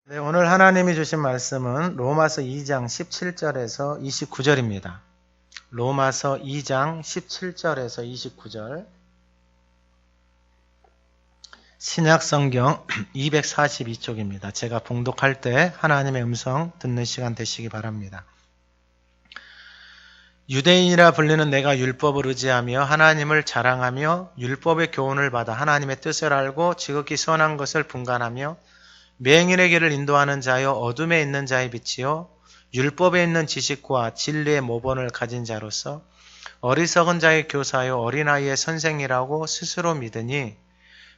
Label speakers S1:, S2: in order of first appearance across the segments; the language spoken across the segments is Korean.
S1: 네, 오늘 하나님이 주신 말씀은 로마서 2장 17절에서 29절입니다. 로마서 2장 17절에서 29절. 신약성경 242쪽입니다. 제가 봉독할 때 하나님의 음성 듣는 시간 되시기 바랍니다. 유대인이라 불리는 내가 율법을 의지하며 하나님을 자랑하며 율법의 교훈을 받아 하나님의 뜻을 알고 지극히 선한 것을 분간하며 맹인의 길을 인도하는 자여 어둠에 있는 자의 빛이요 율법에 있는 지식과 진리의 모본을 가진 자로서 어리석은 자의 교사요 어린아이의 선생이라고 스스로 믿으니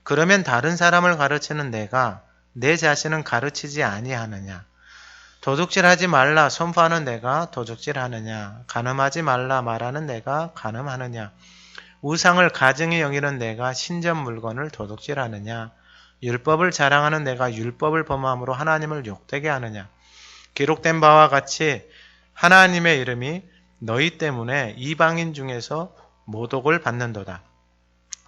S1: 그러면 다른 사람을 가르치는 내가 내 자신은 가르치지 아니하느냐? 도둑질하지 말라 선포하는 내가 도둑질하느냐? 간음하지 말라 말하는 내가 간음하느냐? 우상을 가증히 여기는 내가 신전 물건을 도둑질하느냐? 율법을 자랑하는 내가 율법을 범함으로 하나님을 욕되게 하느냐? 기록된 바와 같이 하나님의 이름이 너희 때문에 이방인 중에서 모독을 받는도다.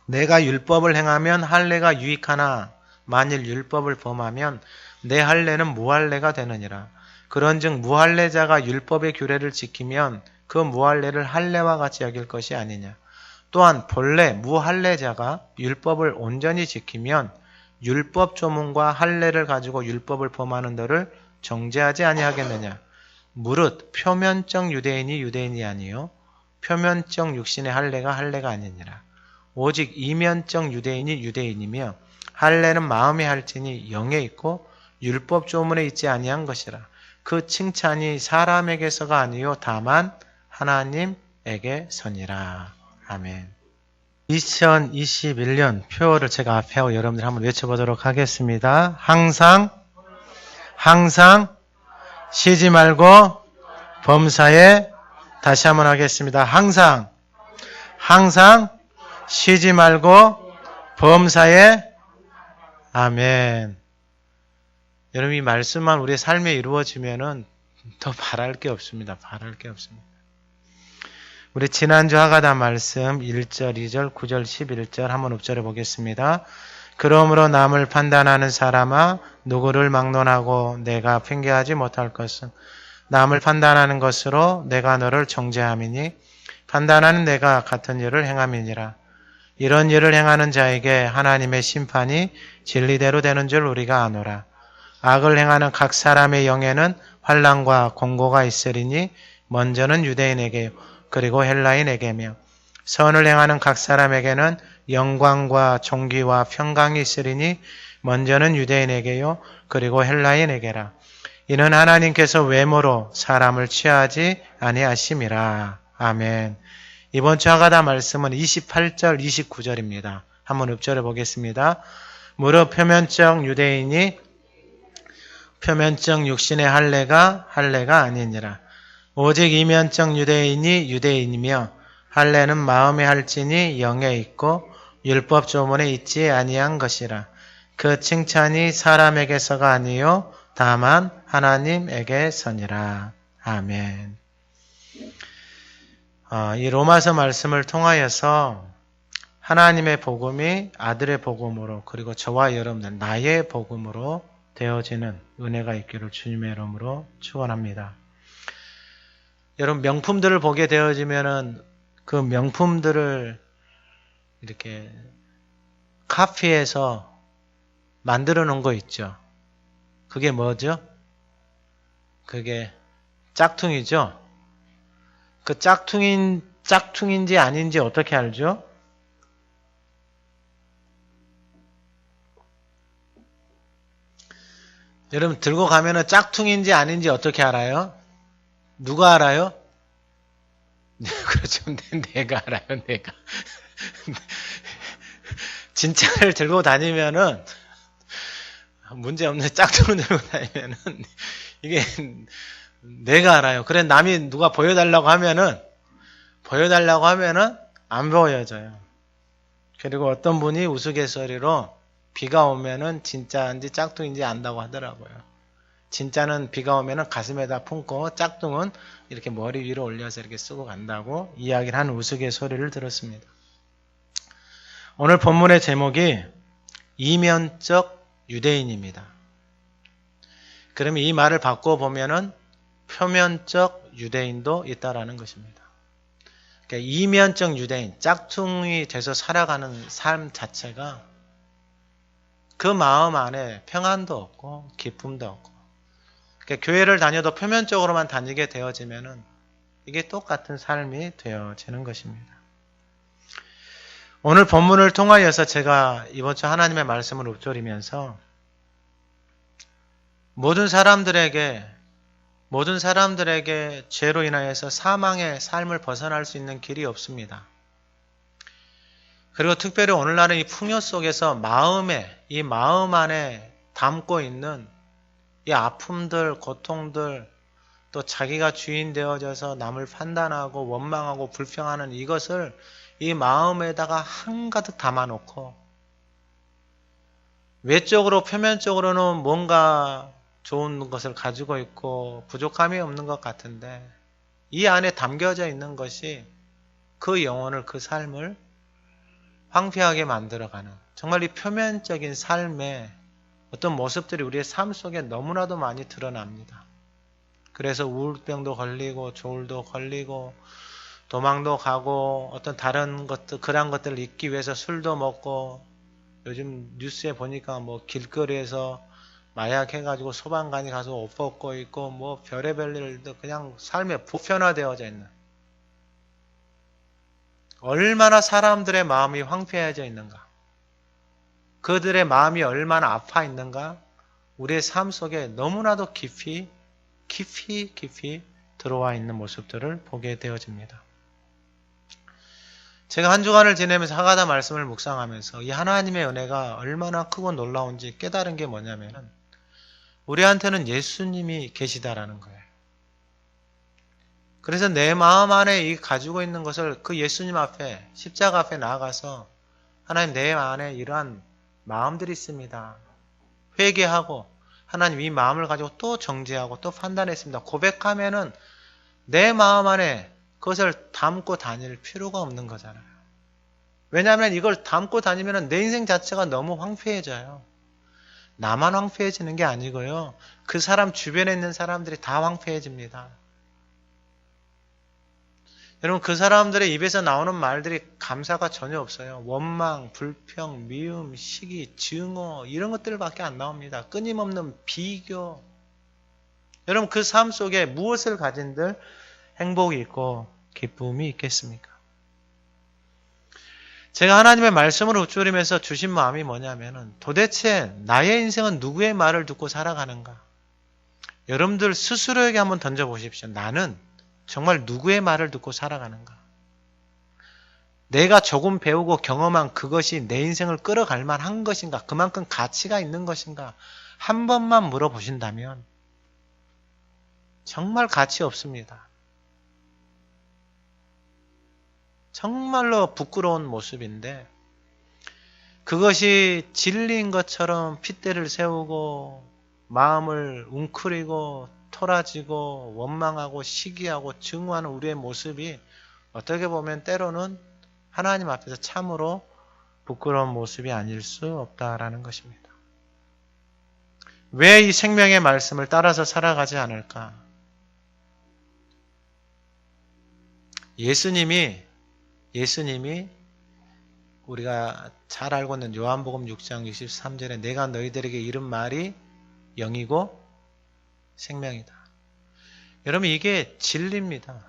S1: 내가 율법을 행하면 할례가 유익하나 만일 율법을 범하면 내 할례는 무할례가 되느니라. 그런즉 무할례자가 율법의 규례를 지키면 그 무할례를 할례와 같이 여길 것이 아니냐. 또한 본래 무할례자가 율법을 온전히 지키면 율법 조문과 할례를 가지고 율법을 범하는 너를 정죄하지 아니하겠느냐. 무릇 표면적 유대인이 유대인이 아니요 표면적 육신의 할례가 할례가 아니니라. 오직 이면적 유대인이 유대인이며 할례는 마음에 할지니 영에 있고 율법 조문에 있지 아니한 것이라. 그 칭찬이 사람에게서가 아니요 다만 하나님에게서니라. 아멘. 2021년 표어를 제가 앞에 하고 여러분들 한번 외쳐보도록 하겠습니다. 항상 쉬지 말고 범사에 다시 한번 하겠습니다. 항상 쉬지 말고 범사에 아멘. 여러분 이 말씀만 우리의 삶에 이루어지면은 더 바랄 게 없습니다. 우리 지난주 하가다 말씀 1절, 2절, 9절, 11절 한번 읊조려 보겠습니다. 그러므로 남을 판단하는 사람아 누구를 막론하고 내가 핑계하지 못할 것은 남을 판단하는 것으로 내가 너를 정죄함이니 판단하는 내가 같은 일을 행함이니라. 이런 일을 행하는 자에게 하나님의 심판이 진리대로 되는 줄 우리가 아노라. 악을 행하는 각 사람의 영에는 환난과 공고가 있으리니 먼저는 유대인에게 그리고 헬라인에게며 선을 행하는 각 사람에게는 영광과 존귀와 평강이 있으리니 먼저는 유대인에게요 그리고 헬라인에게라. 이는 하나님께서 외모로 사람을 취하지 아니하심이라. 아멘. 이번 주 하가다 말씀은 28절 29절입니다. 한번 읊조려 보겠습니다. 무릇 표면적 유대인이 표면적 육신의 할례가 아니니라. 오직 이면적 유대인이 유대인이며 할례는 마음에 할지니 영에 있고 율법 조문에 있지 아니한 것이라. 그 칭찬이 사람에게서가 아니요 다만 하나님에게서니라. 아멘. 이 로마서 말씀을 통하여서 하나님의 복음이 아들의 복음으로 그리고 저와 여러분들 나의 복음으로 되어지는 은혜가 있기를 주님의 이름으로 축원합니다. 여러분 명품들을 보게 되어지면은 그 명품들을 이렇게 카피해서 만들어 놓은 거 있죠. 그게 뭐죠? 그게 짝퉁이죠. 그 짝퉁인지 아닌지 어떻게 알죠? 여러분 들고 가면은 짝퉁인지 아닌지 어떻게 알아요? 누가 알아요? 그렇죠. 내가 알아요. 내가. 진짜를 들고 다니면은 문제없는 짝퉁을 들고 다니면은 이게 내가 알아요. 그래 남이 누가 보여달라고 하면은 안 보여져요. 그리고 어떤 분이 우스갯소리로 비가 오면은 진짜인지 짝퉁인지 안다고 하더라고요. 진짜는 비가 오면은 가슴에다 품고 짝퉁은 이렇게 머리 위로 올려서 이렇게 쓰고 간다고 이야기를 하는 우스갯소리를 들었습니다. 오늘 본문의 제목이 이면적 유대인입니다. 그러면 이 말을 바꿔보면은 표면적 유대인도 있다라는 것입니다. 그러니까 이면적 유대인, 짝퉁이 돼서 살아가는 삶 자체가 그 마음 안에 평안도 없고 기쁨도 없고, 그러니까 교회를 다녀도 표면적으로만 다니게 되어지면은 이게 똑같은 삶이 되어지는 것입니다. 오늘 본문을 통하여서 제가 이번 주 하나님의 말씀을 읊조리면서 모든 사람들에게 죄로 인하여서 사망의 삶을 벗어날 수 있는 길이 없습니다. 그리고 특별히 오늘날은 이 풍요 속에서 이 마음 안에 담고 있는 이 아픔들, 고통들, 또 자기가 주인 되어져서 남을 판단하고 원망하고 불평하는 이것을 이 마음에다가 한가득 담아놓고 외적으로 표면적으로는 뭔가 좋은 것을 가지고 있고 부족함이 없는 것 같은데 이 안에 담겨져 있는 것이 그 영혼을, 그 삶을 황폐하게 만들어가는, 정말 이 표면적인 삶의 어떤 모습들이 우리의 삶 속에 너무나도 많이 드러납니다. 그래서 우울병도 걸리고 조울도 걸리고 도망도 가고 어떤 다른 것들, 그런 것들을 잊기 위해서 술도 먹고, 요즘 뉴스에 보니까 뭐 길거리에서 마약 해가지고 소방관이 가서 옷 벗고 있고 뭐 별의별 일도 그냥 삶에 보편화되어져 있는, 얼마나 사람들의 마음이 황폐해져 있는가, 그들의 마음이 얼마나 아파 있는가, 우리의 삶 속에 너무나도 깊이 들어와 있는 모습들을 보게 되어집니다. 제가 한 주간을 지내면서 하가다 말씀을 묵상하면서 이 하나님의 은혜가 얼마나 크고 놀라운지 깨달은 게 뭐냐면은 우리한테는 예수님이 계시다라는 거예요. 그래서 내 마음 안에 이 가지고 있는 것을 그 예수님 앞에, 십자가 앞에 나아가서 하나님, 내 안에 이러한 마음들이 있습니다. 회개하고 하나님, 이 마음을 가지고 또 정죄하고 또 판단했습니다. 고백하면은 내 마음 안에 그것을 담고 다닐 필요가 없는 거잖아요. 왜냐하면 이걸 담고 다니면 내 인생 자체가 너무 황폐해져요. 나만 황폐해지는 게 아니고요, 그 사람 주변에 있는 사람들이 다 황폐해집니다. 여러분, 그 사람들의 입에서 나오는 말들이 감사가 전혀 없어요. 원망, 불평, 미움, 시기, 증오, 이런 것들밖에 안 나옵니다. 끊임없는 비교. 여러분, 그 삶 속에 무엇을 가진들 행복이 있고 기쁨이 있겠습니까? 제가 하나님의 말씀을 읊조리면서 주신 마음이 뭐냐면은 도대체 나의 인생은 누구의 말을 듣고 살아가는가? 여러분들 스스로에게 한번 던져보십시오. 나는 정말 누구의 말을 듣고 살아가는가? 내가 조금 배우고 경험한 그것이 내 인생을 끌어갈 만한 것인가? 그만큼 가치가 있는 것인가? 한 번만 물어보신다면 정말 가치 없습니다. 정말로 부끄러운 모습인데 그것이 진리인 것처럼 핏대를 세우고 마음을 웅크리고 토라지고 원망하고 시기하고 증오하는 우리의 모습이 어떻게 보면 때로는 하나님 앞에서 참으로 부끄러운 모습이 아닐 수 없다라는 것입니다. 왜 이 생명의 말씀을 따라서 살아가지 않을까? 예수님이 우리가 잘 알고 있는 요한복음 6장 63절에 내가 너희들에게 이른 말이 영이고 생명이다. 여러분, 이게 진리입니다.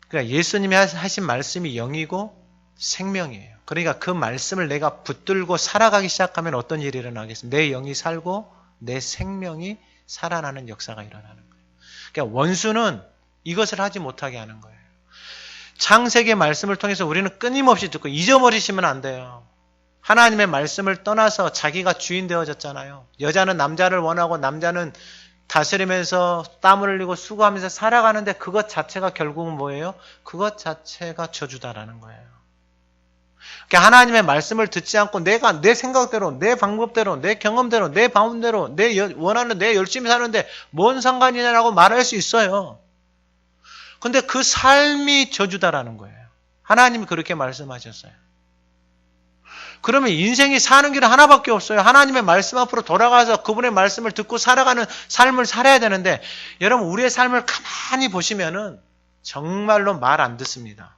S1: 그러니까 예수님이 하신 말씀이 영이고 생명이에요. 그러니까 그 말씀을 내가 붙들고 살아가기 시작하면 어떤 일이 일어나겠습니까? 내 영이 살고 내 생명이 살아나는 역사가 일어나는 거예요. 그러니까 원수는 이것을 하지 못하게 하는 거예요. 창세기의 말씀을 통해서 우리는 끊임없이 듣고 잊어버리시면 안 돼요. 하나님의 말씀을 떠나서 자기가 주인 되어졌잖아요. 여자는 남자를 원하고 남자는 다스리면서 땀을 흘리고 수고하면서 살아가는데 그것 자체가 결국은 뭐예요? 그것 자체가 저주다라는 거예요. 그러니까 하나님의 말씀을 듣지 않고 내가 내 생각대로, 내 방법대로, 내 경험대로, 내 마음대로, 내 원하는 내 열심히 사는데 뭔 상관이냐라고 말할 수 있어요. 근데 그 삶이 저주다라는 거예요. 하나님이 그렇게 말씀하셨어요. 그러면 인생이 사는 길은 하나밖에 없어요. 하나님의 말씀 앞으로 돌아가서 그분의 말씀을 듣고 살아가는 삶을 살아야 되는데, 여러분 우리의 삶을 가만히 보시면은 정말로 말 안 듣습니다.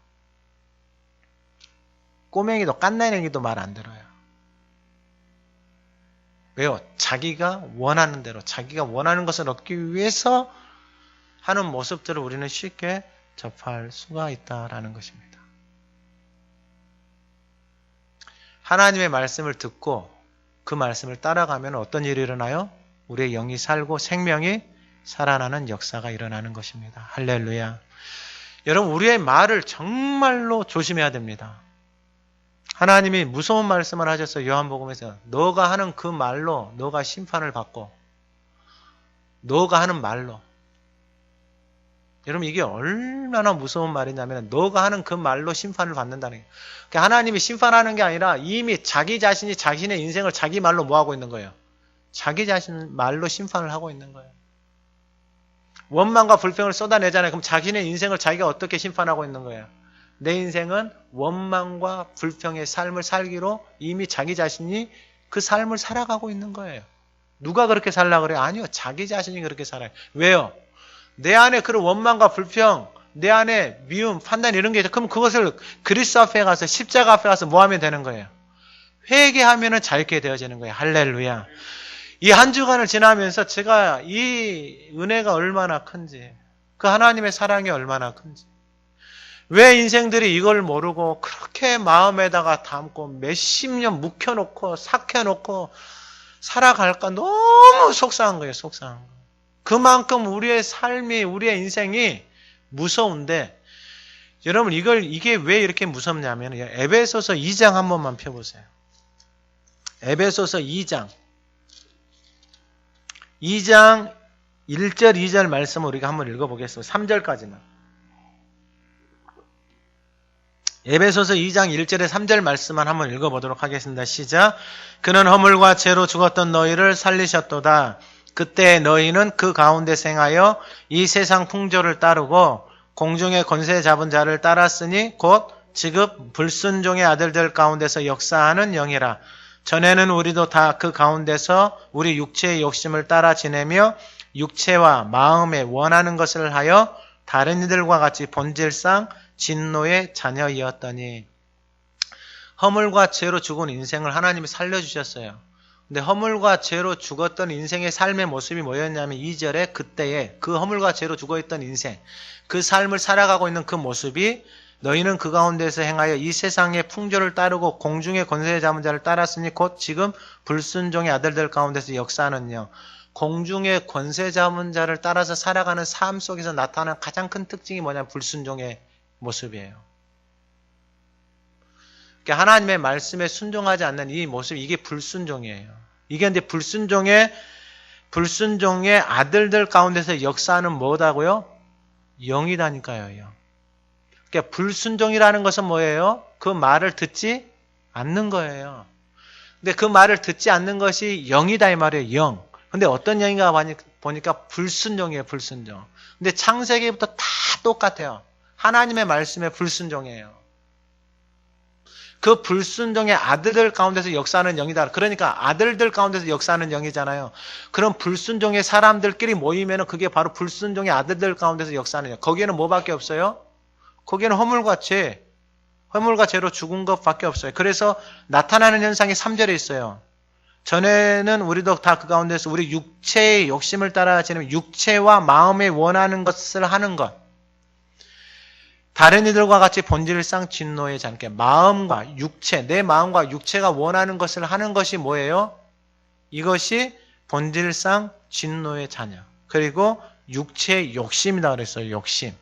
S1: 꼬맹이도 깐난애기도 말 안 들어요. 왜요? 자기가 원하는 대로, 자기가 원하는 것을 얻기 위해서 하는 모습들을 우리는 쉽게 접할 수가 있다라는 것입니다. 하나님의 말씀을 듣고 그 말씀을 따라가면 어떤 일이 일어나요? 우리의 영이 살고 생명이 살아나는 역사가 일어나는 것입니다. 할렐루야. 여러분 우리의 말을 정말로 조심해야 됩니다. 하나님이 무서운 말씀을 하셨어요. 요한복음에서 너가 하는 그 말로 너가 심판을 받고, 너가 하는 말로. 여러분 이게 얼마나 무서운 말이냐면 너가 하는 그 말로 심판을 받는다는 거예요. 그러니까 하나님이 심판하는 게 아니라 이미 자기 자신이 자신의 인생을 자기 말로 뭐하고 있는 거예요? 자기 자신 말로 심판을 하고 있는 거예요. 원망과 불평을 쏟아내잖아요. 그럼 자신의 인생을 자기가 어떻게 심판하고 있는 거예요? 내 인생은 원망과 불평의 삶을 살기로 이미 자기 자신이 그 삶을 살아가고 있는 거예요. 누가 그렇게 살라 그래요? 아니요. 자기 자신이 그렇게 살아요. 왜요? 내 안에 그런 원망과 불평, 내 안에 미움, 판단 이런 게 있죠. 그럼 그것을 그리스도 앞에 가서 십자가 앞에 가서 뭐 하면 되는 거예요? 회개하면은 자유케 되어지는 거예요. 할렐루야. 이 한 주간을 지나면서 제가 이 은혜가 얼마나 큰지, 그 하나님의 사랑이 얼마나 큰지, 왜 인생들이 이걸 모르고 그렇게 마음에다가 담고 몇십 년 묵혀놓고 삭혀놓고 살아갈까 너무 속상한 거예요. 속상한 거. 그만큼 우리의 삶이, 우리의 인생이 무서운데, 여러분 이게 왜 이렇게 무섭냐면 에베소서 2장 한 번만 펴보세요. 에베소서 2장 1절 2절 말씀을 우리가 한번 읽어보겠습니다. 3절까지만. 에베소서 2장 1절에 3절 말씀만 한번 읽어보도록 하겠습니다. 시작. 그는 허물과 죄로 죽었던 너희를 살리셨도다. 그때 너희는 그 가운데 생하여 이 세상 풍조를 따르고 공중의 권세 잡은 자를 따랐으니 곧 지금 불순종의 아들들 가운데서 역사하는 영이라. 전에는 우리도 다 그 가운데서 우리 육체의 욕심을 따라 지내며 육체와 마음에 원하는 것을 하여 다른 이들과 같이 본질상 진노의 자녀이었더니. 허물과 죄로 죽은 인생을 하나님이 살려주셨어요. 근데 허물과 죄로 죽었던 인생의 삶의 모습이 뭐였냐면 2절에 그때에 그 허물과 죄로 죽어있던 인생, 그 삶을 살아가고 있는 그 모습이 너희는 그 가운데서 행하여 이 세상의 풍조를 따르고 공중의 권세 잡은 자를 따랐으니 곧 지금 불순종의 아들들 가운데서 역사하는 영. 공중의 권세 잡은 자를 따라서 살아가는 삶 속에서 나타나는 가장 큰 특징이 뭐냐면 불순종의 모습이에요. 그러니까 하나님의 말씀에 순종하지 않는 이 모습, 이게 불순종이에요. 이게 근데 불순종의 아들들 가운데서 역사하는 뭐다고요? 영이다니까요. 영. 그러니까 불순종이라는 것은 뭐예요? 그 말을 듣지 않는 거예요. 근데 그 말을 듣지 않는 것이 영이다 이 말이에요. 영. 근데 어떤 영인가 보니까 불순종이에요. 불순종. 근데 창세기부터 다 똑같아요. 하나님의 말씀에 불순종이에요. 그 불순종의 아들들 가운데서 역사하는 영이다. 그러니까 아들들 가운데서 역사하는 영이잖아요. 그럼 불순종의 사람들끼리 모이면 그게 바로 불순종의 아들들 가운데서 역사하는 영. 거기에는 뭐밖에 없어요? 거기에는 허물과 죄로 죽은 것밖에 없어요. 그래서 나타나는 현상이 3절에 있어요. 전에는 우리도 다 그 가운데서 우리 육체의 욕심을 따라 지내면 육체와 마음에 원하는 것을 하는 것. 다른 이들과 같이 본질상 진노의 자녀. 마음과 육체, 내 마음과 육체가 원하는 것을 하는 것이 뭐예요? 이것이 본질상 진노의 자녀. 그리고 육체의 욕심이다 그랬어요. 욕심.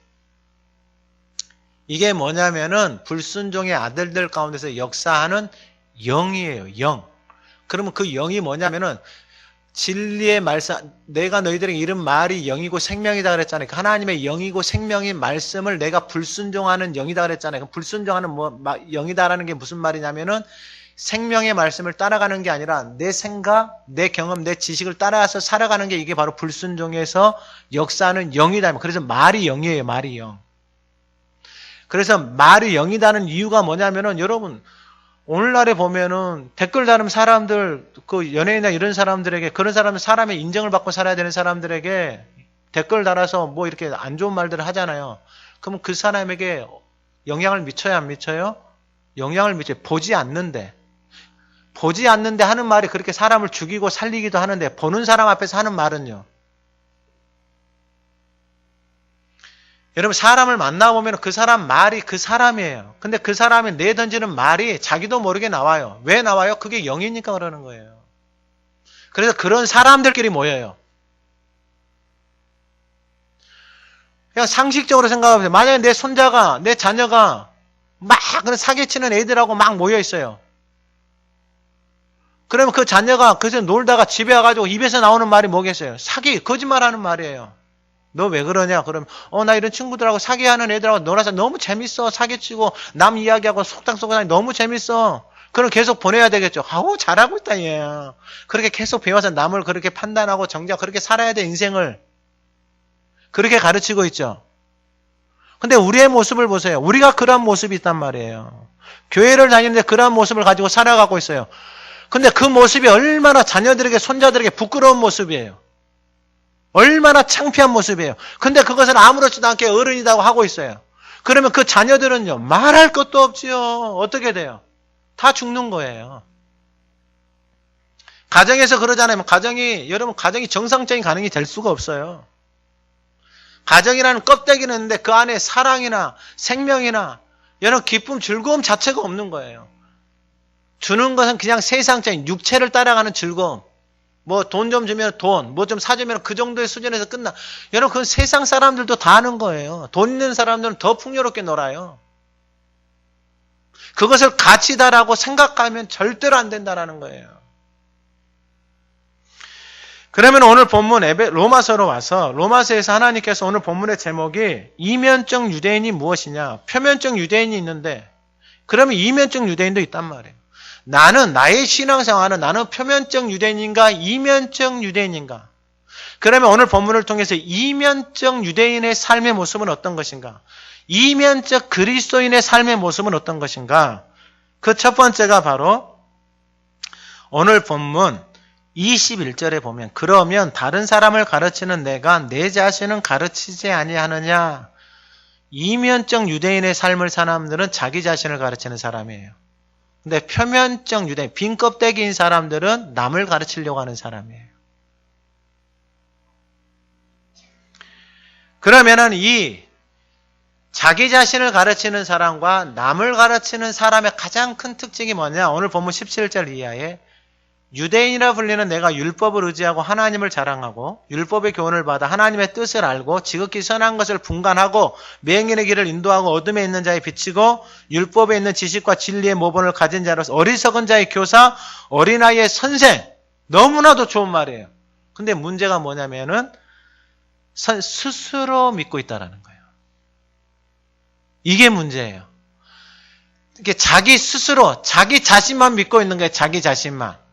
S1: 이게 뭐냐면은 불순종의 아들들 가운데서 역사하는 영이에요. 영. 그러면 그 영이 뭐냐면은 진리의 말씀, 내가 너희들에게 이른 말이 영이고 생명이다 그랬잖아요. 하나님의 영이고 생명인 말씀을 내가 불순종하는 영이다 그랬잖아요. 불순종하는 영이다라는 게 무슨 말이냐면은 생명의 말씀을 따라가는 게 아니라 내 생각, 내 경험, 내 지식을 따라서 살아가는 게 이게 바로 불순종에서 역사하는 영이다. 그래서 말이 영이에요. 말이 영. 그래서 말이 영이다는 이유가 뭐냐면은 여러분 오늘날에 보면은 댓글 다는 사람들, 그 연예인이나 이런 사람들에게, 그런 사람의 인정을 받고 살아야 되는 사람들에게 댓글 달아서 뭐 이렇게 안 좋은 말들을 하잖아요. 그럼 그 사람에게 영향을 미쳐야 안 미쳐요? 영향을 미쳐요. 보지 않는데 하는 말이 그렇게 사람을 죽이고 살리기도 하는데, 보는 사람 앞에서 하는 말은요. 여러분, 사람을 만나보면 그 사람 말이 그 사람이에요. 근데 그 사람이 내던지는 말이 자기도 모르게 나와요. 왜 나와요? 그게 영이니까 그러는 거예요. 그래서 그런 사람들끼리 모여요. 그냥 상식적으로 생각해보세요. 만약에 내 손자가, 내 자녀가 막 그런 사기치는 애들하고 막 모여 있어요. 그러면 그 자녀가 그래서 놀다가 집에 와가지고 입에서 나오는 말이 뭐겠어요? 거짓말하는 말이에요. 너 왜 그러냐? 그러면 나 이런 친구들하고 사기하는 애들하고 놀아서 너무 재밌어. 사기치고 남 이야기하고 속닥속닥 너무 재밌어. 그럼 계속 보내야 되겠죠. 아우 잘하고 있다 얘. 그렇게 계속 배워서 남을 그렇게 판단하고 정작 그렇게 살아야 돼 인생을. 그렇게 가르치고 있죠. 근데 우리의 모습을 보세요. 우리가 그런 모습이 있단 말이에요. 교회를 다니는데 그런 모습을 가지고 살아가고 있어요. 근데 그 모습이 얼마나 자녀들에게 손자들에게 부끄러운 모습이에요. 얼마나 창피한 모습이에요. 근데 그것을 아무렇지도 않게 어른이라고 하고 있어요. 그러면 그 자녀들은요, 말할 것도 없지요. 어떻게 돼요? 다 죽는 거예요. 가정에서 그러잖아요. 여러분, 가정이 정상적인 가정이 될 수가 없어요. 가정이라는 껍데기는 있는데 그 안에 사랑이나 생명이나 여러분 기쁨, 즐거움 자체가 없는 거예요. 주는 것은 그냥 세상적인 육체를 따라가는 즐거움. 뭐 돈 좀 주면 돈, 뭐 좀 사주면 그 정도의 수준에서 끝나. 여러분 그건 세상 사람들도 다 하는 거예요. 돈 있는 사람들은 더 풍요롭게 놀아요. 그것을 가치다라고 생각하면 절대로 안 된다라는 거예요. 그러면 오늘 본문 로마서로 와서 로마서에서 하나님께서 오늘 본문의 제목이 이면적 유대인이 무엇이냐? 표면적 유대인이 있는데 그러면 이면적 유대인도 있단 말이에요. 나의 신앙생활은 나는 표면적 유대인인가 이면적 유대인인가? 그러면 오늘 본문을 통해서 이면적 유대인의 삶의 모습은 어떤 것인가? 이면적 그리스도인의 삶의 모습은 어떤 것인가? 그 첫 번째가 바로 오늘 본문 21절에 보면 그러면 다른 사람을 가르치는 내가 내 자신은 가르치지 아니하느냐? 이면적 유대인의 삶을 사는 사람들은 자기 자신을 가르치는 사람이에요. 근데 표면적 유대인, 빈 껍데기인 사람들은 남을 가르치려고 하는 사람이에요. 그러면은 이 자기 자신을 가르치는 사람과 남을 가르치는 사람의 가장 큰 특징이 뭐냐? 오늘 본문 17절 이하에 유대인이라 불리는 내가 율법을 의지하고 하나님을 자랑하고 율법의 교훈을 받아 하나님의 뜻을 알고 지극히 선한 것을 분간하고 맹인의 길을 인도하고 어둠에 있는 자에 비치고 율법에 있는 지식과 진리의 모본을 가진 자로서 어리석은 자의 교사, 어린아이의 선생. 너무나도 좋은 말이에요. 근데 문제가 뭐냐면은 스스로 믿고 있다라는 거예요. 이게 문제예요. 이게 자기 스스로, 자기 자신만 믿고 있는 거예요. 자기 자신만.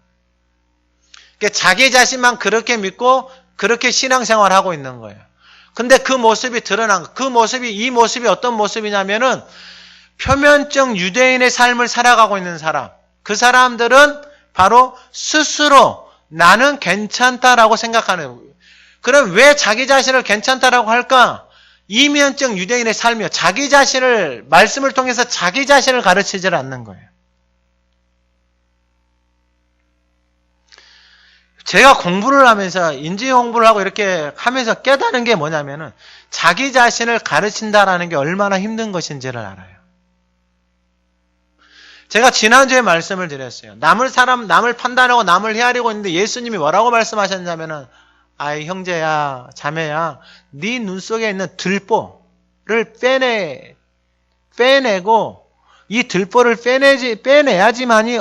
S1: 자기 자신만 그렇게 믿고 그렇게 신앙생활을 하고 있는 거예요. 근데 그 모습이 드러난 이 모습이 어떤 모습이냐면은 표면적 유대인의 삶을 살아가고 있는 사람. 그 사람들은 바로 스스로 나는 괜찮다라고 생각하는 거예요. 그럼 왜 자기 자신을 괜찮다라고 할까? 이면적 유대인의 삶이요. 자기 자신을 말씀을 통해서 자기 자신을 가르치질 않는 거예요. 제가 공부를 하면서 인지 공부를 하고 이렇게 하면서 깨달은 게 뭐냐면은 자기 자신을 가르친다라는 게 얼마나 힘든 것인지를 알아요. 제가 지난주에 말씀을 드렸어요. 남을 판단하고 남을 헤아리고 있는데 예수님이 뭐라고 말씀하셨냐면은 아이 형제야, 자매야, 네 눈 속에 있는 들보를 빼내고 이 들보를 빼내야지만이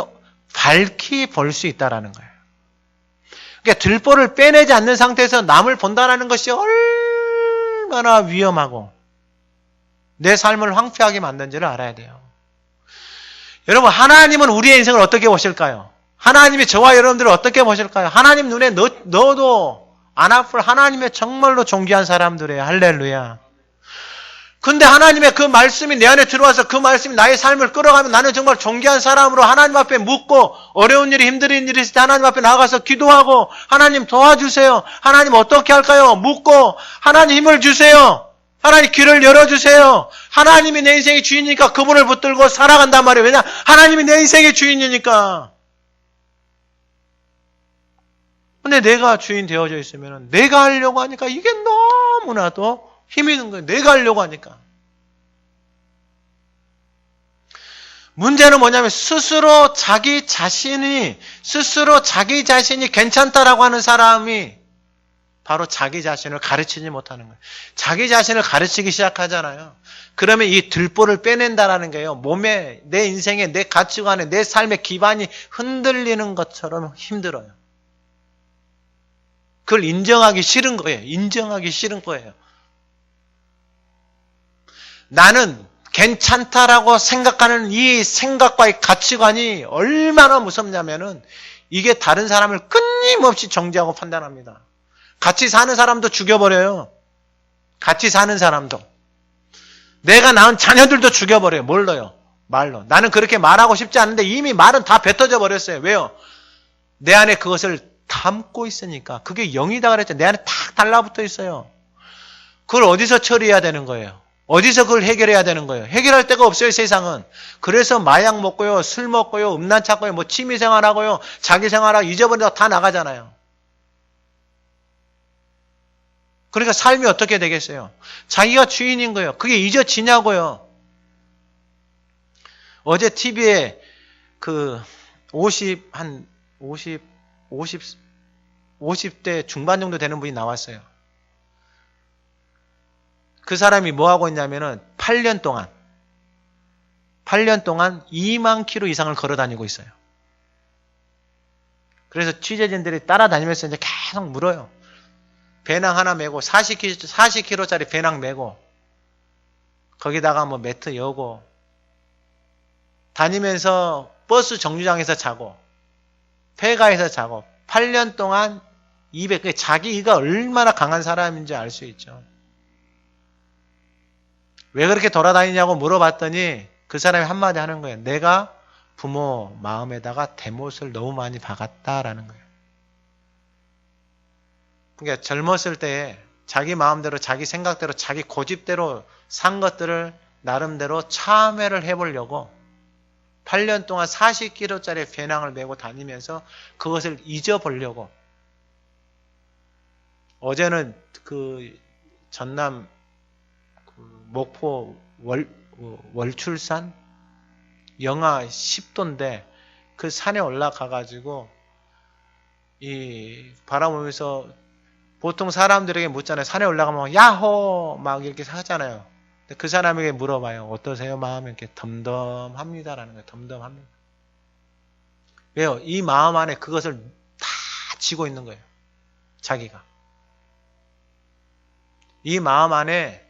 S1: 밝히 볼 수 있다라는 거예요. 그러니까 들보를 빼내지 않는 상태에서 남을 본다는 것이 얼마나 위험하고 내 삶을 황폐하게 만든지를 알아야 돼요. 여러분, 하나님은 우리의 인생을 어떻게 보실까요? 하나님이 저와 여러분들을 어떻게 보실까요? 하나님 눈에 넣어도 안 아플 하나님의 정말로 존귀한 사람들이에요. 할렐루야. 근데 하나님의 그 말씀이 내 안에 들어와서 그 말씀이 나의 삶을 끌어가면 나는 정말 존귀한 사람으로 하나님 앞에 묻고 어려운 일이 힘든 일이 있을 때 하나님 앞에 나가서 기도하고 하나님 도와주세요. 하나님 어떻게 할까요? 묻고 하나님 힘을 주세요. 하나님 길을 열어주세요. 하나님이 내 인생의 주인이니까 그분을 붙들고 살아간단 말이에요. 왜냐? 하나님이 내 인생의 주인이니까. 근데 내가 주인 되어져 있으면 내가 하려고 하니까 이게 너무나도 힘이 드는 거예요. 내가 하려고 하니까. 문제는 뭐냐면 스스로 자기 자신이 괜찮다라고 하는 사람이 바로 자기 자신을 가르치지 못하는 거예요. 자기 자신을 가르치기 시작하잖아요. 그러면 이 들보를 빼낸다라는 거예요. 몸에, 내 인생에, 내 가치관에, 내 삶의 기반이 흔들리는 것처럼 힘들어요. 그걸 인정하기 싫은 거예요. 인정하기 싫은 거예요. 나는 괜찮다라고 생각하는 이 생각과 이 가치관이 얼마나 무섭냐면은 이게 다른 사람을 끊임없이 정죄하고 판단합니다. 같이 사는 사람도 죽여버려요. 같이 사는 사람도. 내가 낳은 자녀들도 죽여버려요. 뭘로요? 말로. 나는 그렇게 말하고 싶지 않은데 이미 말은 다 뱉어져 버렸어요. 왜요? 내 안에 그것을 담고 있으니까. 그게 영이다 그랬죠. 내 안에 탁 달라붙어 있어요. 그걸 어디서 처리해야 되는 거예요? 어디서 그걸 해결해야 되는 거예요? 해결할 데가 없어요, 세상은. 그래서 마약 먹고요, 술 먹고요, 음란 찾고요, 뭐 취미생활하고요, 자기생활하고 잊어버리다 다 나가잖아요. 그러니까 삶이 어떻게 되겠어요? 자기가 주인인 거예요. 그게 잊어지냐고요. 어제 TV에 그 50대 중반 정도 되는 분이 나왔어요. 그 사람이 뭐 하고 있냐면은 8년 동안 2만 킬로 이상을 걸어 다니고 있어요. 그래서 취재진들이 따라다니면서 이제 계속 물어요. 배낭 하나 메고 40kg짜리 배낭 메고 거기다가 뭐 매트 여고 다니면서 버스 정류장에서 자고 폐가에서 자고 8년 동안 200, 자기가 얼마나 강한 사람인지 알 수 있죠. 왜 그렇게 돌아다니냐고 물어봤더니 그 사람이 한마디 하는 거예요. 내가 부모 마음에다가 대못을 너무 많이 박았다라는 거예요. 그러니까 젊었을 때 자기 마음대로 자기 생각대로 자기 고집대로 산 것들을 나름대로 참회를 해보려고 8년 동안 40kg짜리 배낭을 메고 다니면서 그것을 잊어보려고. 어제는 그 전남 목포 월출산 영하 10도인데 그 산에 올라가가지고 이 바라보면서 보통 사람들에게 묻잖아요. 산에 올라가면 야호 막 이렇게 하잖아요. 근데 그 사람에게 물어봐요. 어떠세요? 마음이 이렇게 덤덤합니다라는 거예요. 덤덤합니다. 왜요? 이 마음 안에 그것을 다 지고 있는 거예요. 자기가. 이 마음 안에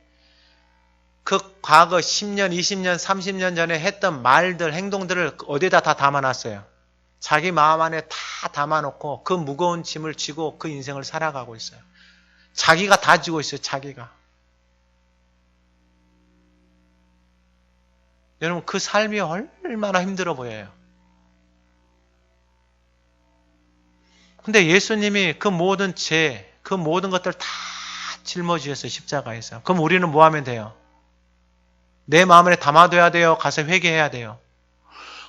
S1: 그 과거 10년, 20년, 30년 전에 했던 말들, 행동들을 어디에다 다 담아놨어요. 자기 마음 안에 다 담아놓고 그 무거운 짐을 지고 그 인생을 살아가고 있어요. 자기가 다 지고 있어요. 자기가. 여러분 그 삶이 얼마나 힘들어 보여요. 근데 예수님이 그 모든 죄, 그 모든 것들 다 짊어지셨어요. 십자가에서. 그럼 우리는 뭐 하면 돼요? 내 마음에 담아둬야 돼요. 가서 회개해야 돼요.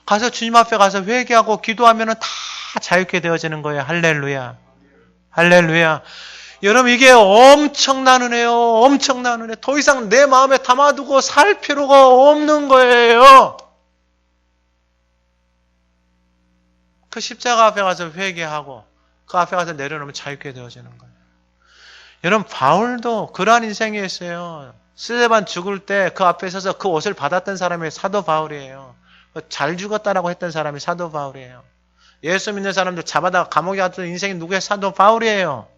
S1: 가서 주님 앞에 가서 회개하고 기도하면 다 자유케 되어지는 거예요. 할렐루야. 할렐루야. 여러분 이게 엄청난 은혜요. 엄청난 은혜. 더 이상 내 마음에 담아두고 살 필요가 없는 거예요. 그 십자가 앞에 가서 회개하고 그 앞에 가서 내려놓으면 자유케 되어지는 거예요. 여러분 바울도 그러한 인생이었어요. 스데반 죽을 때 그 앞에 서서 그 옷을 받았던 사람이 사도 바울이에요. 잘 죽었다라고 했던 사람이 사도 바울이에요. 예수 믿는 사람들 잡아다가 감옥에 갔던 인생이 누구예요? 사도 바울이에요.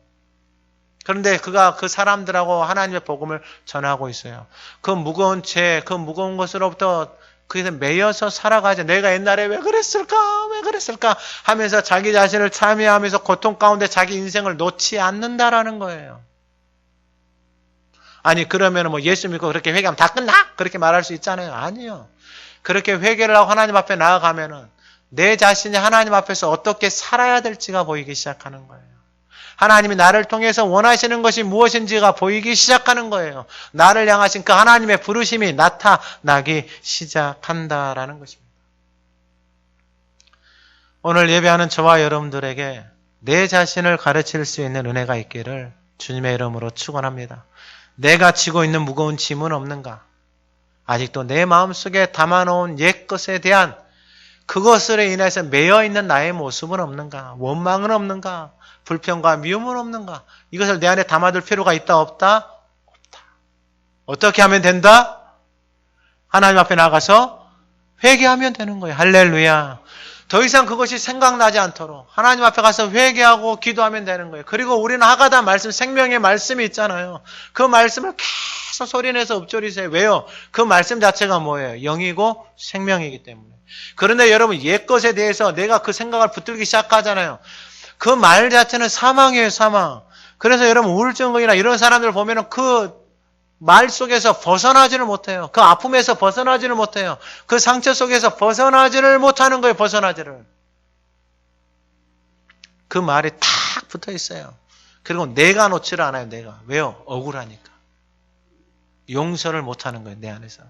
S1: 그런데 그가 그 사람들하고 하나님의 복음을 전하고 있어요. 그 무거운 죄, 그 무거운 것으로부터 그에서 매여서 살아가죠. 내가 옛날에 왜 그랬을까 하면서 자기 자신을 참여하면서 고통 가운데 자기 인생을 놓지 않는다라는 거예요. 아니 그러면 뭐 예수 믿고 그렇게 회개하면 다 끝나? 그렇게 말할 수 있잖아요. 아니요. 그렇게 회개를 하고 하나님 앞에 나아가면은 내 자신이 하나님 앞에서 어떻게 살아야 될지가 보이기 시작하는 거예요. 하나님이 나를 통해서 원하시는 것이 무엇인지가 보이기 시작하는 거예요. 나를 향하신 그 하나님의 부르심이 나타나기 시작한다라는 것입니다. 오늘 예배하는 저와 여러분들에게 내 자신을 가르칠 수 있는 은혜가 있기를 주님의 이름으로 축원합니다. 내가 지고 있는 무거운 짐은 없는가? 아직도 내 마음속에 담아놓은 옛것에 대한 그것으로 인해서 매여있는 나의 모습은 없는가? 원망은 없는가? 불평과 미움은 없는가? 이것을 내 안에 담아둘 필요가 있다 없다? 없다. 어떻게 하면 된다? 하나님 앞에 나가서 회개하면 되는 거예요. 할렐루야. 더 이상 그것이 생각나지 않도록 하나님 앞에 가서 회개하고 기도하면 되는 거예요. 그리고 우리는 하가다 말씀, 생명의 말씀이 있잖아요. 그 말씀을 계속 소리내서 읊조리세요. 왜요? 그 말씀 자체가 뭐예요? 영이고 생명이기 때문에. 그런데 여러분 옛것에 대해서 내가 그 생각을 붙들기 시작하잖아요. 그 말 자체는 사망이에요. 사망. 그래서 여러분 우울증이나 이런 사람들 보면은 그 말 속에서 벗어나지를 못해요. 그 아픔에서 벗어나지를 못해요. 그 상처 속에서 벗어나지를 못하는 거예요. 벗어나지를. 그 말이 탁 붙어 있어요. 그리고 내가 놓지를 않아요. 내가. 왜요? 억울하니까. 용서를 못하는 거예요. 내 안에서.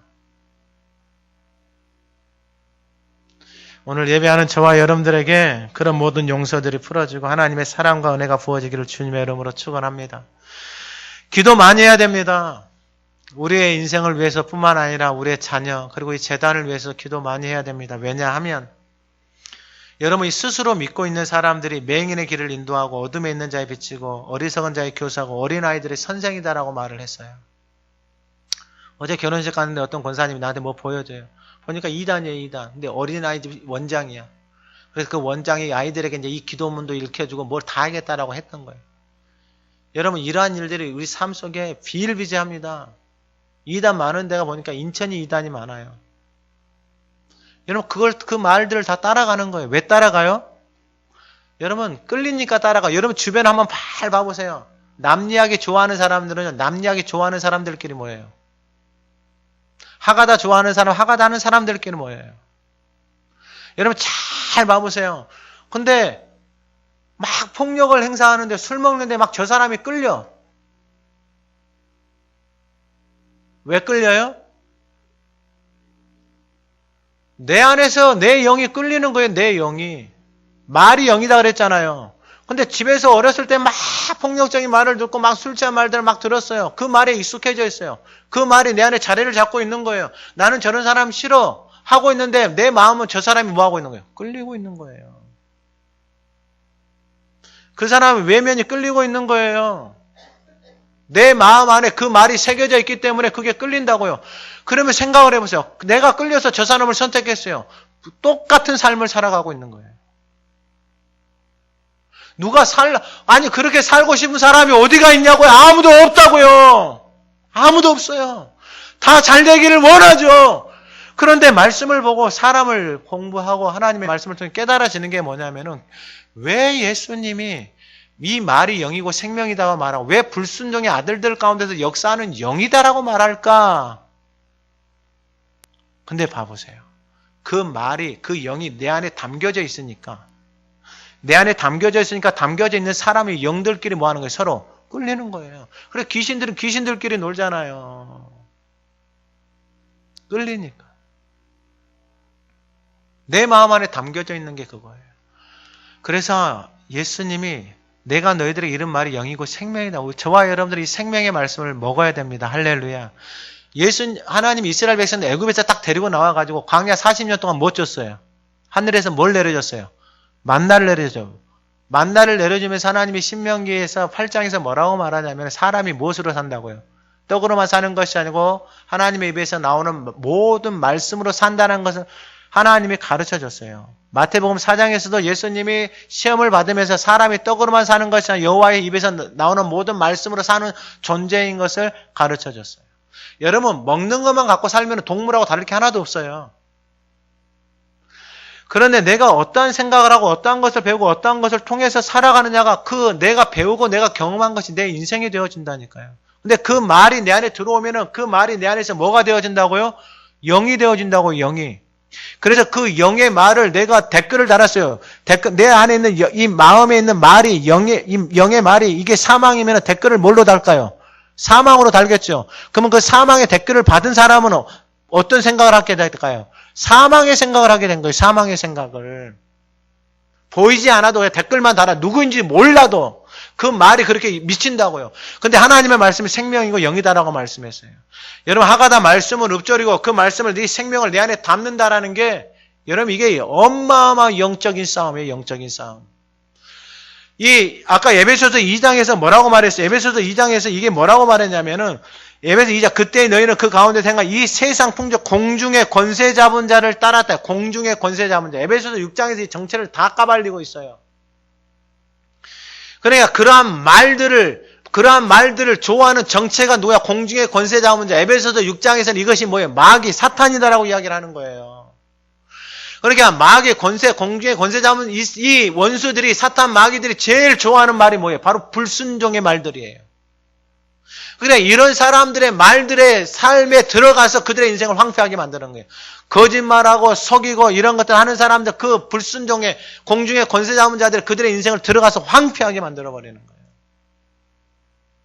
S1: 오늘 예배하는 저와 여러분들에게 그런 모든 용서들이 풀어지고 하나님의 사랑과 은혜가 부어지기를 주님의 이름으로 축원합니다. 기도 많이 해야 됩니다. 우리의 인생을 위해서뿐만 아니라 우리의 자녀 그리고 이 재단을 위해서 기도 많이 해야 됩니다. 왜냐하면 여러분이 스스로 믿고 있는 사람들이 맹인의 길을 인도하고 어둠에 있는 자에 비치고 어리석은 자의 교사고 어린아이들의 선생이다라고 말을 했어요. 어제 결혼식 갔는데 어떤 권사님이 나한테 뭐 보여줘요. 보니까 2단이에요, 2단. 근데 어린아이들 원장이야. 그래서 그 원장이 아이들에게 이제 이 기도문도 읽혀주고 뭘 다 하겠다라고 했던 거예요. 여러분, 이러한 일들이 우리 삶 속에 비일비재합니다. 2단 많은 데가 보니까 인천이 2단이 많아요. 여러분, 그 말들을 다 따라가는 거예요. 왜 따라가요? 여러분, 끌리니까 따라가요. 여러분, 주변 한번 발 봐보세요. 남 이야기 좋아하는 사람들은 남 이야기 좋아하는 사람들끼리 모여요. 하가다 좋아하는 사람, 하가다 하는 사람들끼리 모여요. 여러분 잘 봐보세요. 근데 막 폭력을 행사하는데 술 먹는데 막 저 사람이 끌려. 왜 끌려요? 내 안에서 내 영이 끌리는 거예요. 내 영이. 말이 영이다 그랬잖아요. 근데 집에서 어렸을 때 막 폭력적인 말을 듣고 막 술 취한 말들을 막 들었어요. 그 말에 익숙해져 있어요. 그 말이 내 안에 자리를 잡고 있는 거예요. 나는 저런 사람 싫어 하고 있는데 내 마음은 저 사람이 뭐 하고 있는 거예요? 끌리고 있는 거예요. 그 사람의 외면이 끌리고 있는 거예요. 내 마음 안에 그 말이 새겨져 있기 때문에 그게 끌린다고요. 그러면 생각을 해보세요. 내가 끌려서 저 사람을 선택했어요. 똑같은 삶을 살아가고 있는 거예요. 아니, 그렇게 살고 싶은 사람이 어디가 있냐고요? 아무도 없다고요. 아무도 없어요. 다 잘 되기를 원하죠. 그런데 말씀을 보고 사람을 공부하고 하나님의 말씀을 통해 깨달아지는 게 뭐냐면은 왜 예수님이 이 말이 영이고 생명이다고 말하고 왜 불순종의 아들들 가운데서 역사하는 영이다라고 말할까? 근데 봐보세요. 그 말이, 그 영이 내 안에 담겨져 있으니까 담겨져 있는 사람이 영들끼리 뭐 하는 거예요? 서로 끌리는 거예요. 그래서 귀신들은 귀신들끼리 놀잖아요. 끌리니까. 내 마음 안에 담겨져 있는 게 그거예요. 그래서 예수님이 내가 너희들에게 이런 말이 영이고 생명이다. 저와 여러분들이 이 생명의 말씀을 먹어야 됩니다. 할렐루야. 하나님 이스라엘 백성들 애굽에서 딱 데리고 나와가지고 광야 40년 동안 못 줬어요. 하늘에서 뭘 내려줬어요? 만나를 내려줘. 만나를 내려주면서 하나님이 신명기에서 8장에서 뭐라고 말하냐면 사람이 무엇으로 산다고요? 떡으로만 사는 것이 아니고 하나님의 입에서 나오는 모든 말씀으로 산다는 것을 하나님이 가르쳐줬어요. 마태복음 4장에서도 예수님이 시험을 받으면서 사람이 떡으로만 사는 것이 아니라 여호와의 입에서 나오는 모든 말씀으로 사는 존재인 것을 가르쳐줬어요. 여러분 먹는 것만 갖고 살면 동물하고 다를 게 하나도 없어요. 그런데 내가 어떠한 생각을 하고 어떠한 것을 배우고 어떠한 것을 통해서 살아가느냐가 그 내가 배우고 내가 경험한 것이 내 인생이 되어진다니까요. 근데 그 말이 내 안에 들어오면은 그 말이 내 안에서 뭐가 되어진다고요? 영이 되어진다고요, 영이. 그래서 그 영의 말을 내가 댓글을 달았어요. 내 안에 있는 이 마음에 있는 말이 이 영의 말이 이게 사망이면 댓글을 뭘로 달까요? 사망으로 달겠죠. 그러면 그 사망의 댓글을 받은 사람은 어떤 생각을 하게 될까요? 사망의 생각을 하게 된 거예요. 사망의 생각을. 보이지 않아도 그냥 댓글만 달아. 누구인지 몰라도 그 말이 그렇게 미친다고요. 근데 하나님의 말씀이 생명이고 영이다라고 말씀했어요. 여러분, 하가다 말씀은 읊조리고 그 말씀을 네 생명을 내 안에 담는다라는 게 여러분 이게 어마어마한 영적인 싸움이에요. 영적인 싸움. 아까 에베소서 2장에서 뭐라고 말했어요? 에베소서 2장에서 이게 뭐라고 말했냐면은 에베소 2장 그때 너희는 그 가운데 생각 이 세상 풍족 공중의 권세 잡은 자를 따랐다. 공중의 권세 잡은 자. 에베소서 6장에서 이 정체를 다 까발리고 있어요. 그러니까 그러한 말들을 좋아하는 정체가 누구야? 공중의 권세 잡은 자. 에베소서 6장에서는 이것이 뭐예요? 마귀, 사탄이다라고 이야기를 하는 거예요. 그러니까 마귀의 권세, 공중의 권세 잡은 이 원수들이, 사탄 마귀들이 제일 좋아하는 말이 뭐예요? 바로 불순종의 말들이에요. 그러니까 이런 사람들의 말들의 삶에 들어가서 그들의 인생을 황폐하게 만드는 거예요. 거짓말하고 속이고 이런 것들 하는 사람들, 그 불순종의 공중의 권세 잡은 자들 그들의 인생을 들어가서 황폐하게 만들어버리는 거예요.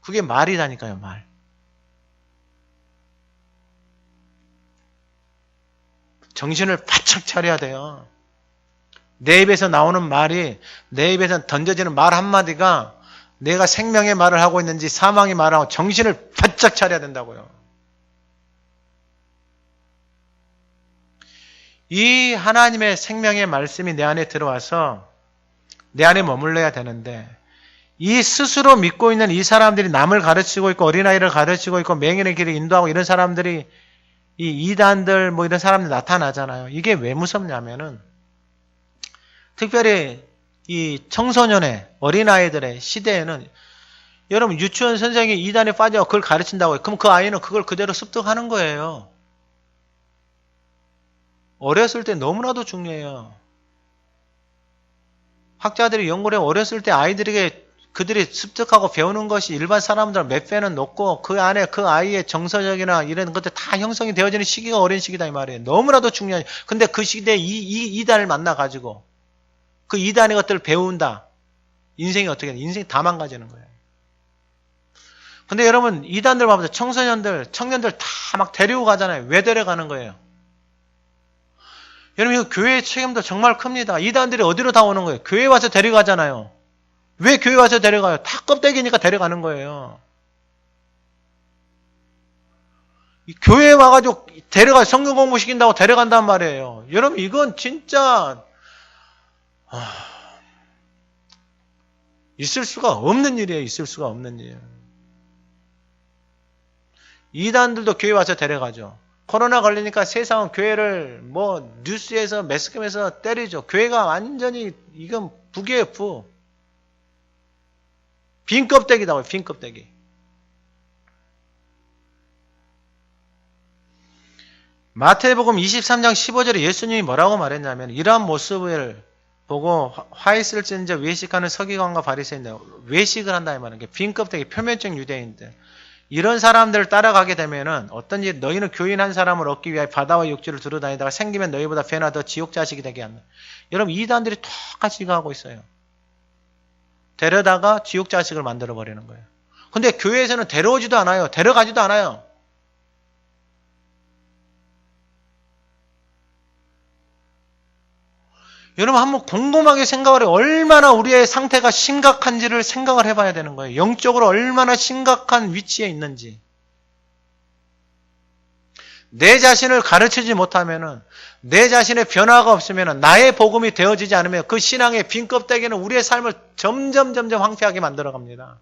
S1: 그게 말이라니까요, 말. 정신을 바짝 차려야 돼요. 내 입에서 나오는 말이, 내 입에서 던져지는 말 한마디가 내가 생명의 말을 하고 있는지 사망의 말을 하고 정신을 바짝 차려야 된다고요. 이 하나님의 생명의 말씀이 내 안에 들어와서 내 안에 머물러야 되는데 이 스스로 믿고 있는 이 사람들이 남을 가르치고 있고 어린아이를 가르치고 있고 맹인의 길을 인도하고 이런 사람들이 이 이단들 뭐 이런 사람들 나타나잖아요. 이게 왜 무섭냐면은 특별히 이 청소년의 어린아이들의 시대에는 여러분 유치원 선생님이 이단에 빠져 그걸 가르친다고 해요. 그럼 그 아이는 그걸 그대로 습득하는 거예요. 어렸을 때 너무나도 중요해요. 학자들이 연구를 해 어렸을 때 아이들에게 그들이 습득하고 배우는 것이 일반 사람들 몇 배는 높고 그 안에 그 아이의 정서적이나 이런 것들 다 형성이 되어지는 시기가 어린 시기다 이 말이에요. 너무나도 중요해요. 근데 그 시대에 이단을 만나가지고 그 이단의 것들을 배운다. 인생이 어떻게 돼? 인생이 다 망가지는 거예요. 근데 여러분 이단들 봐보세요. 청소년들, 청년들 다 막 데리고 가잖아요. 왜 데려가는 거예요? 여러분 이거 교회의 책임도 정말 큽니다. 이단들이 어디로 다 오는 거예요? 교회 와서 데려가잖아요. 왜 교회 와서 데려가요? 다 껍데기니까 데려가는 거예요. 교회에 와가지고 데려가 성경 공부 시킨다고 데려간단 말이에요. 여러분 이건 진짜 있을 수가 없는 일이에요. 있을 수가 없는 일. 이단들도 교회 와서 데려가죠. 코로나 걸리니까 세상은 교회를 뭐 뉴스에서 매스컴에서 때리죠. 교회가 완전히 이건 북이에요. 북. 빈 껍데기다고요. 빈 껍데기. 마태복음 23장 15절에 예수님이 뭐라고 말했냐면 이러한 모습을 보고 화 있을진저 외식하는 서기관과 바리새인들 외식을 한다 이 말은 빈 껍데기 표면적 유대인들 이런 사람들을 따라가게 되면은 어떤지 너희는 교인 한 사람을 얻기 위하여 바다와 육지를 두루다니다가 생기면 너희보다 배나 더 지옥 자식이 되게 한다. 여러분 이단들이 똑같이 이거 하고 있어요. 데려다가 지옥 자식을 만들어 버리는 거예요. 근데 교회에서는 데려오지도 않아요. 데려가지도 않아요. 여러분 한번 곰곰하게 생각을 해요. 얼마나 우리의 상태가 심각한지를 생각을 해봐야 되는 거예요. 영적으로 얼마나 심각한 위치에 있는지. 내 자신을 가르치지 못하면은 내 자신의 변화가 없으면은 나의 복음이 되어지지 않으면 그 신앙의 빈 껍데기는 우리의 삶을 점점 황폐하게 만들어갑니다.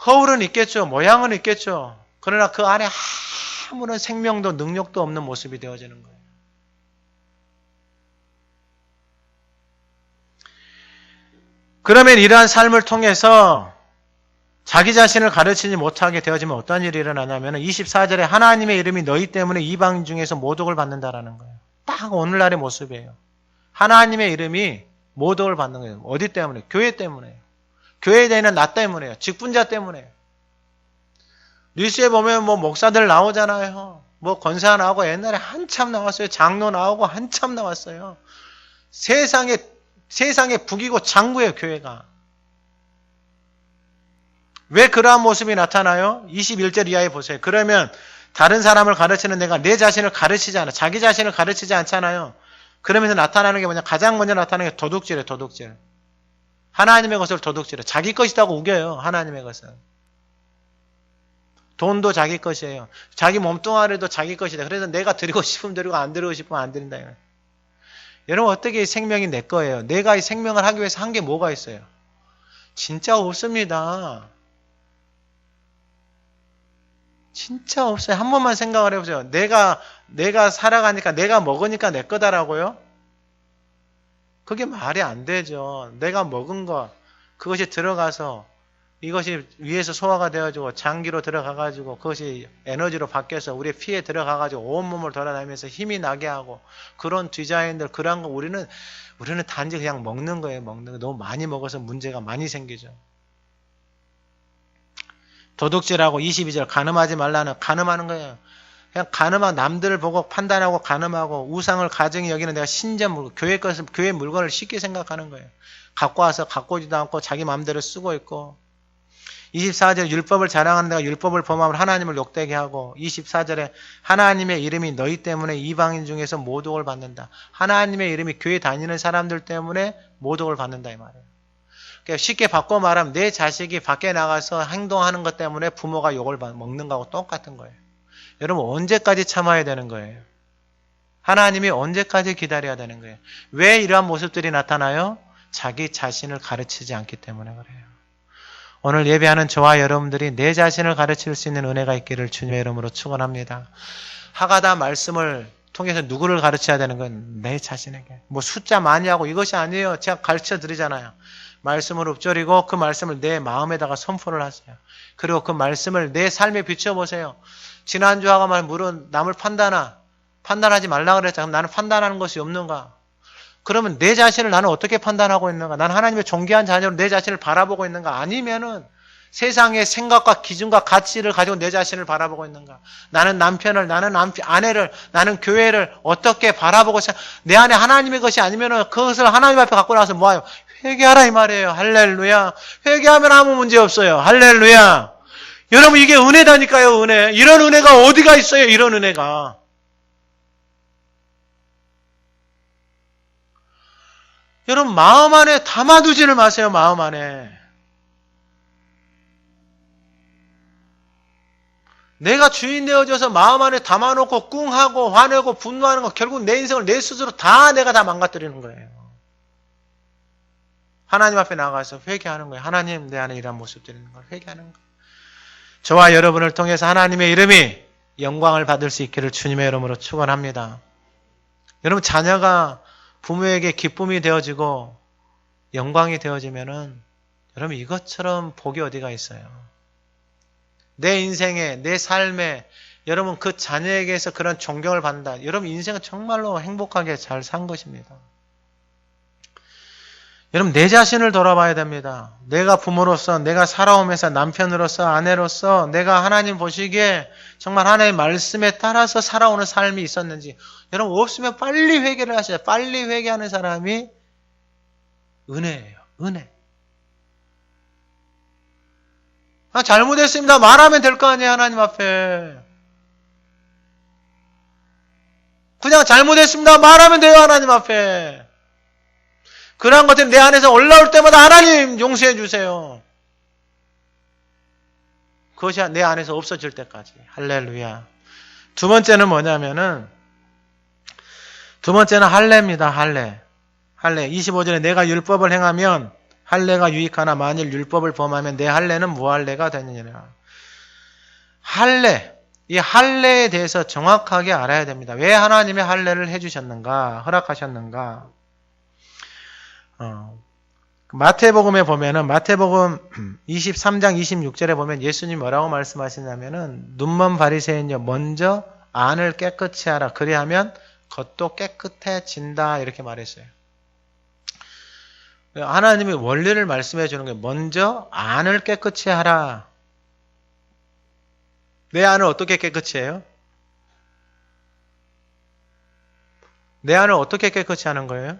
S1: 허울은 있겠죠. 모양은 있겠죠. 그러나 그 안에 아무런 생명도 능력도 없는 모습이 되어지는 거예요. 그러면 이러한 삶을 통해서 자기 자신을 가르치지 못하게 되어지면 어떤 일이 일어나냐면 24절에 하나님의 이름이 너희 때문에 이방 중에서 모독을 받는다라는 거예요. 딱 오늘날의 모습이에요. 하나님의 이름이 모독을 받는 거예요. 어디 때문에? 교회 때문에. 교회에 다니는 나 때문에요. 직분자 때문에. 뉴스에 보면 뭐 목사들 나오잖아요. 뭐 권사 나오고 옛날에 한참 나왔어요. 장로 나오고 한참 나왔어요. 세상에 북이고 장부예요, 교회가. 왜 그러한 모습이 나타나요? 21절 이하에 보세요. 그러면 다른 사람을 가르치는 내가 내 자신을 가르치지 않아. 자기 자신을 가르치지 않잖아요. 그러면서 나타나는 게 뭐냐? 가장 먼저 나타나는 게 도둑질이에요, 도둑질. 하나님의 것을 도둑질해요. 자기 것이라고 우겨요, 하나님의 것은. 돈도 자기 것이에요. 자기 몸뚱아리도 자기 것이다. 그래서 내가 드리고 싶으면 드리고 안 드리고 싶으면 안 드린다. 여러분, 어떻게 이 생명이 내 거예요? 내가 이 생명을 하기 위해서 한 게 뭐가 있어요? 진짜 없습니다. 진짜 없어요. 한 번만 생각을 해보세요. 내가 살아가니까, 내가 먹으니까 내 거다라고요? 그게 말이 안 되죠. 내가 먹은 것, 그것이 들어가서 이것이 위에서 소화가 되어지고 장기로 들어가가지고 그것이 에너지로 바뀌어서 우리의 피에 들어가가지고 온몸을 돌아다니면서 힘이 나게 하고 그런 디자인들, 그런 거 우리는 단지 그냥 먹는 거예요. 먹는 거. 너무 많이 먹어서 문제가 많이 생기죠. 도둑질하고 22절 간음하지 말라는, 간음하는 거예요. 그냥 간음하고 남들을 보고 판단하고 간음하고 우상을 가증히 여기는 내가 신전 물건, 교회 물건을 쉽게 생각하는 거예요. 갖고 와서 갖고 오지도 않고 자기 마음대로 쓰고 있고. 24절에 율법을 자랑하는 내가 율법을 범하면 하나님을 욕되게 하고, 24절에 하나님의 이름이 너희 때문에 이방인 중에서 모독을 받는다. 하나님의 이름이 교회 다니는 사람들 때문에 모독을 받는다 이 말이에요. 그러니까 쉽게 바꿔 말하면 내 자식이 밖에 나가서 행동하는 것 때문에 부모가 욕을 먹는 거하고 똑같은 거예요. 여러분, 언제까지 참아야 되는 거예요? 하나님이 언제까지 기다려야 되는 거예요? 왜 이러한 모습들이 나타나요? 자기 자신을 가르치지 않기 때문에 그래요. 오늘 예배하는 저와 여러분들이 내 자신을 가르칠 수 있는 은혜가 있기를 주님의 이름으로 축원합니다. 하가다 말씀을 통해서 누구를 가르쳐야 되는 건 내 자신에게. 뭐 숫자 많이 하고 이것이 아니에요. 제가 가르쳐 드리잖아요. 말씀을 읊조리고 그 말씀을 내 마음에다가 선포를 하세요. 그리고 그 말씀을 내 삶에 비춰보세요. 지난주 하가 물은 남을 판단하지 말라 그랬잖아요. 나는 판단하는 것이 없는가? 그러면 내 자신을 나는 어떻게 판단하고 있는가? 나는 하나님의 존귀한 자녀로 내 자신을 바라보고 있는가? 아니면은 세상의 생각과 기준과 가치를 가지고 내 자신을 바라보고 있는가? 나는 남편을, 나는 아내를, 나는 교회를 어떻게 바라보고 내 안에 하나님의 것이 아니면은 그것을 하나님 앞에 갖고 나와서 뭐예요? 회개하라 이 말이에요. 할렐루야. 회개하면 아무 문제 없어요. 할렐루야. 여러분, 이게 은혜다니까요, 은혜. 이런 은혜가 어디가 있어요, 이런 은혜가. 여러분, 마음 안에 담아두지를 마세요, 마음 안에. 내가 주인 되어져서 마음 안에 담아놓고 꿍하고 화내고 분노하는 거, 결국 내 인생을 내 스스로 내가 다 망가뜨리는 거예요. 하나님 앞에 나가서 회개하는 거예요. 하나님, 내 안에 이런 모습들이 있는 걸 회개하는 거예요. 저와 여러분을 통해서 하나님의 이름이 영광을 받을 수 있기를 주님의 이름으로 축원합니다. 여러분, 자녀가 부모에게 기쁨이 되어지고 영광이 되어지면은 여러분, 이것처럼 복이 어디가 있어요? 내 인생에, 내 삶에 여러분 그 자녀에게서 그런 존경을 받는다. 여러분, 인생은 정말로 행복하게 잘 산 것입니다. 여러분, 내 자신을 돌아봐야 됩니다. 내가 부모로서, 내가 살아오면서 남편으로서, 아내로서 내가 하나님 보시기에 정말 하나님의 말씀에 따라서 살아오는 삶이 있었는지. 여러분, 없으면 빨리 회개를 하셔야 돼요. 빨리 회개하는 사람이 은혜예요. 은혜. 잘못했습니다. 말하면 될 거 아니에요, 하나님 앞에. 그냥 잘못했습니다. 말하면 돼요, 하나님 앞에. 그러한 것들이 내 안에서 올라올 때마다 하나님 용서해 주세요. 그것이 내 안에서 없어질 때까지. 할렐루야. 두 번째는 뭐냐면은, 두 번째는 할례입니다. 할례. 25절에 내가 율법을 행하면 할례가 유익하나 만일 율법을 범하면 내 할례는 무할례가 되느니라. 할례. 이 할례에 대해서 정확하게 알아야 됩니다. 왜 하나님의 할례를 해주셨는가, 허락하셨는가. 마태복음에 보면은, 마태복음 23장 26절에 보면 예수님 뭐라고 말씀하시냐면은, 눈먼 바리새인여, 먼저 안을 깨끗이 하라. 그리하면 겉도 깨끗해진다. 이렇게 말했어요. 하나님이 원리를 말씀해 주는 게 먼저 안을 깨끗이 하라. 내 안을 어떻게 깨끗이 해요? 내 안을 어떻게 깨끗이 하는 거예요?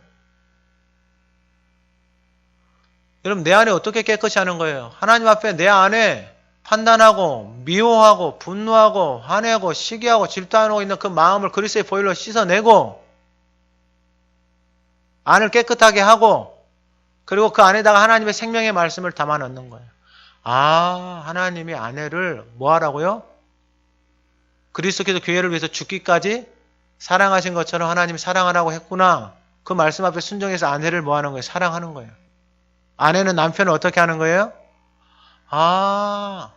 S1: 여러분, 내 안에 어떻게 깨끗이 하는 거예요? 하나님 앞에 내 안에 판단하고 미워하고 분노하고 화내고 시기하고 질투하고 있는 그 마음을 그리스도의 보혈로 씻어내고 안을 깨끗하게 하고 그리고 그 안에다가 하나님의 생명의 말씀을 담아 넣는 거예요. 아, 하나님이 아내를 뭐 하라고요? 그리스도께서 교회를 위해서 죽기까지 사랑하신 것처럼 하나님이 사랑하라고 했구나. 그 말씀 앞에 순종해서 아내를 뭐 하는 거예요? 사랑하는 거예요. 아내는 남편을 어떻게 하는 거예요? 아,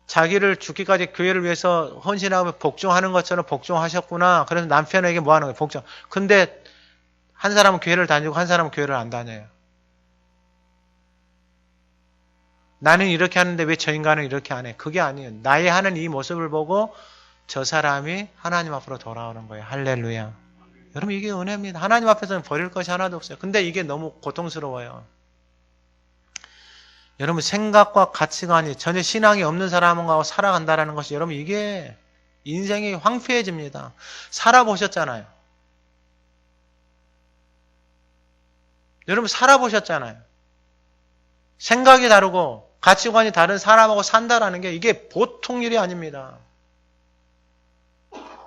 S1: 자기를 죽기까지 교회를 위해서 헌신하고 복종하는 것처럼 복종하셨구나. 그래서 남편에게 뭐 하는 거예요? 복종. 근데 한 사람은 교회를 다니고 한 사람은 교회를 안 다녀요. 나는 이렇게 하는데 왜 저 인간은 이렇게 안 해? 그게 아니에요. 나의 하는 이 모습을 보고 저 사람이 하나님 앞으로 돌아오는 거예요. 할렐루야. 여러분, 이게 은혜입니다. 하나님 앞에서는 버릴 것이 하나도 없어요. 근데 이게 너무 고통스러워요. 여러분, 생각과 가치관이 전혀 신앙이 없는 사람하고 살아간다는 것이 여러분, 이게 인생이 황폐해집니다. 살아보셨잖아요. 여러분, 살아보셨잖아요. 생각이 다르고 가치관이 다른 사람하고 산다라는 게 이게 보통 일이 아닙니다.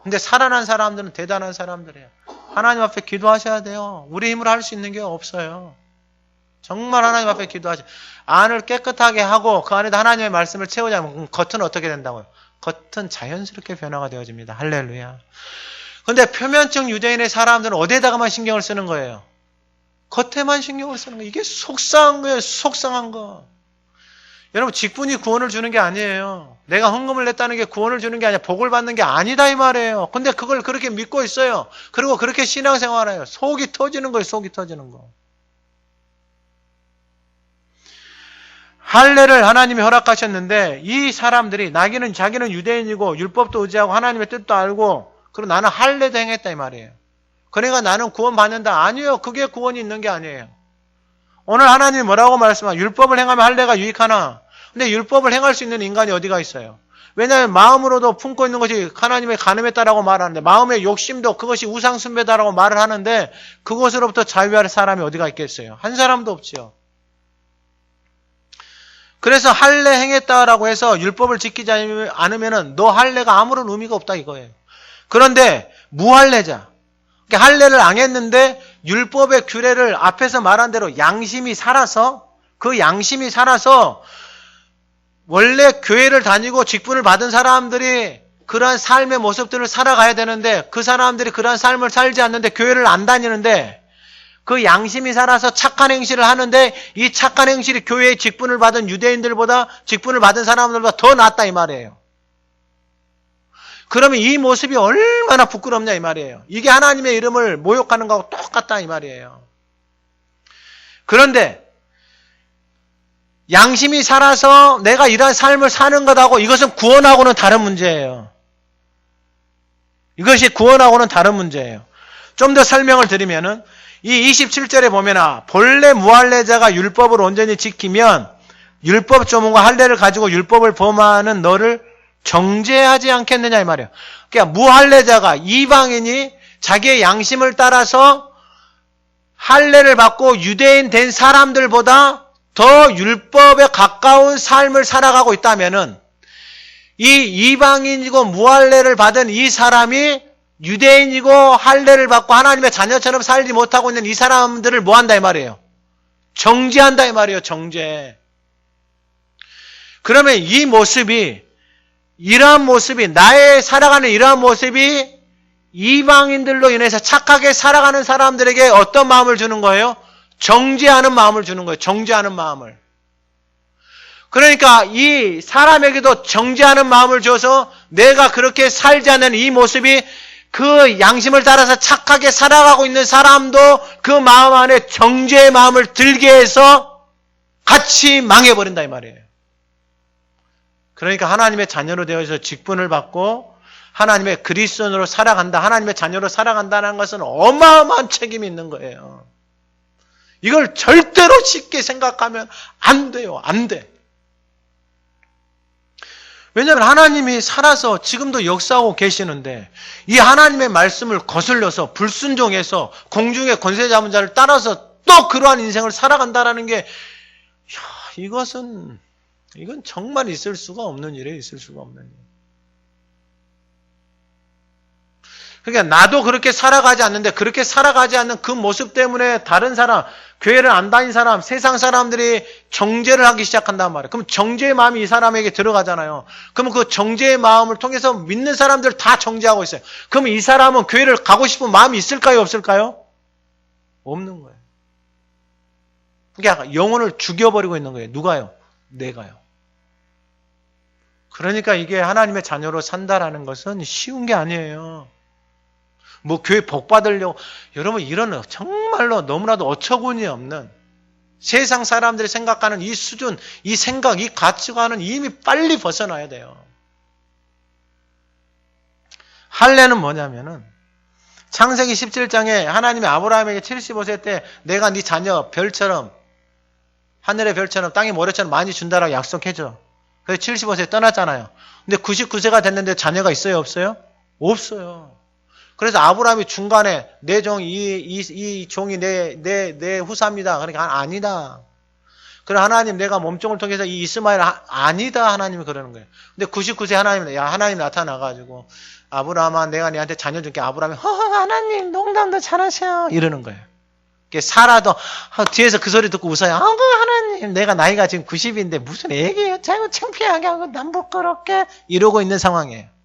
S1: 근데 살아난 사람들은 대단한 사람들이에요. 하나님 앞에 기도하셔야 돼요. 우리 힘으로 할 수 있는 게 없어요. 정말 하나님 앞에 기도하셔야 돼요. 안을 깨끗하게 하고 그 안에다 하나님의 말씀을 채우자면 겉은 어떻게 된다고요? 겉은 자연스럽게 변화가 되어집니다. 할렐루야. 근데 표면적 유대인의 사람들은 어디에다가만 신경을 쓰는 거예요? 겉에만 신경을 쓰는 거예요. 이게 속상한 거예요. 속상한 거. 여러분, 직분이 구원을 주는 게 아니에요. 내가 헌금을 냈다는 게 구원을 주는 게 아니라 복을 받는 게 아니다 이 말이에요. 근데 그걸 그렇게 믿고 있어요. 그리고 그렇게 신앙생활해요. 속이 터지는 거예요. 속이 터지는 거. 할례를 하나님이 허락하셨는데 이 사람들이 자기는 유대인이고 율법도 의지하고 하나님의 뜻도 알고 그리고 나는 할례도 행했다 이 말이에요. 그러니까 나는 구원 받는다. 아니요. 그게 구원이 있는 게 아니에요. 오늘 하나님이 뭐라고 말씀하세요? 율법을 행하면 할례가 유익하나? 근데 율법을 행할 수 있는 인간이 어디가 있어요? 왜냐하면 마음으로도 품고 있는 것이 하나님의 간음했다라고 말하는데 마음의 욕심도 그것이 우상숭배다라고 말을 하는데 그것으로부터 자유할 사람이 어디가 있겠어요? 한 사람도 없지요. 그래서 할례 행했다라고 해서 율법을 지키지 않으면 너 할례가 아무런 의미가 없다 이거예요. 그런데 무할례자. 그러니까 할례를 안 했는데 율법의 규례를 앞에서 말한 대로 양심이 살아서 원래 교회를 다니고 직분을 받은 사람들이 그러한 삶의 모습들을 살아가야 되는데 그 사람들이 그러한 삶을 살지 않는데 교회를 안 다니는데 그 양심이 살아서 착한 행실을 하는데 이 착한 행실이 교회의 직분을 받은 유대인들보다 직분을 받은 사람들보다 더 낫다 이 말이에요. 그러면 이 모습이 얼마나 부끄럽냐 이 말이에요. 이게 하나님의 이름을 모욕하는 거하고 똑같다 이 말이에요. 그런데 양심이 살아서 내가 이러한 삶을 사는 것하고 이것은 구원하고는 다른 문제예요. 이것이 구원하고는 다른 문제예요. 좀 더 설명을 드리면은 이 27절에 보면 본래 무할례자가 율법을 온전히 지키면 율법 조문과 할례를 가지고 율법을 범하는 너를 정죄하지 않겠느냐 이 말이에요. 그러니까 무할례자가 이방인이 자기의 양심을 따라서 할례를 받고 유대인 된 사람들보다 더 율법에 가까운 삶을 살아가고 있다면은 이 이방인이고 무할례를 받은 이 사람이 유대인이고 할례를 받고 하나님의 자녀처럼 살지 못하고 있는 이 사람들을 뭐 한다 이 말이에요? 정죄한다 이 말이에요. 정죄. 그러면 이 모습이 나의 살아가는 이러한 모습이 이방인들로 인해서 착하게 살아가는 사람들에게 어떤 마음을 주는 거예요? 정죄하는 마음을 주는 거예요. 정죄하는 마음을. 그러니까 이 사람에게도 정죄하는 마음을 줘서 내가 그렇게 살지 않는 이 모습이 그 양심을 따라서 착하게 살아가고 있는 사람도 그 마음 안에 정죄의 마음을 들게 해서 같이 망해버린다 이 말이에요. 그러니까 하나님의 자녀로 되어서 직분을 받고 하나님의 그리스도인으로 살아간다. 하나님의 자녀로 살아간다는 것은 어마어마한 책임이 있는 거예요. 이걸 절대로 쉽게 생각하면 안 돼요. 안 돼. 왜냐하면 하나님이 살아서 지금도 역사하고 계시는데 이 하나님의 말씀을 거슬려서 불순종해서 공중의 권세 잡은 자를 따라서 또 그러한 인생을 살아간다라는 게 이건 정말 있을 수가 없는 일이에요. 있을 수가 없는 일. 그러니까 나도 그렇게 살아가지 않는데 그렇게 살아가지 않는 그 모습 때문에 다른 사람, 교회를 안 다닌 사람, 세상 사람들이 정죄를 하기 시작한단 말이에요. 그럼 정죄의 마음이 이 사람에게 들어가잖아요. 그러면 그 정죄의 마음을 통해서 믿는 사람들 다 정죄하고 있어요. 그럼 이 사람은 교회를 가고 싶은 마음이 있을까요? 없을까요? 없는 거예요. 그러니까 영혼을 죽여버리고 있는 거예요. 누가요? 내가요. 그러니까 이게 하나님의 자녀로 산다라는 것은 쉬운 게 아니에요. 뭐 교회 복 받으려고 여러분 이런 정말로 너무나도 어처구니 없는 세상 사람들이 생각하는 이 수준, 이 생각, 이 가치관은 이미 빨리 벗어나야 돼요. 할례는 뭐냐면은 창세기 17장에 하나님이 아브라함에게 75세 때 내가 네 자녀 별처럼 하늘의 별처럼 땅의 모래처럼 많이 준다라고 약속해줘. 그래서 75세에 떠났잖아요. 근데 99세가 됐는데 자녀가 있어요? 없어요? 없어요. 그래서 아브라함이 중간에 내 종, 이 종이 내 후사입니다. 그러니까 아니다. 그래 하나님 내가 몸종을 통해서 이 이스마엘 아니다. 하나님이 그러는 거예요. 근데 99세 하나님 나타나가지고 아브라함아 내가 네한테 자녀 줄게. 아브라함이 하나님 농담도 잘하세요. 이러는 거예요. 사라도 뒤에서 그 소리 듣고 웃어요. 하나님 내가 나이가 지금 90인데 무슨 얘기예요. 자꾸 창피하게 하고 남부끄럽게 이러고 있는 상황이에요.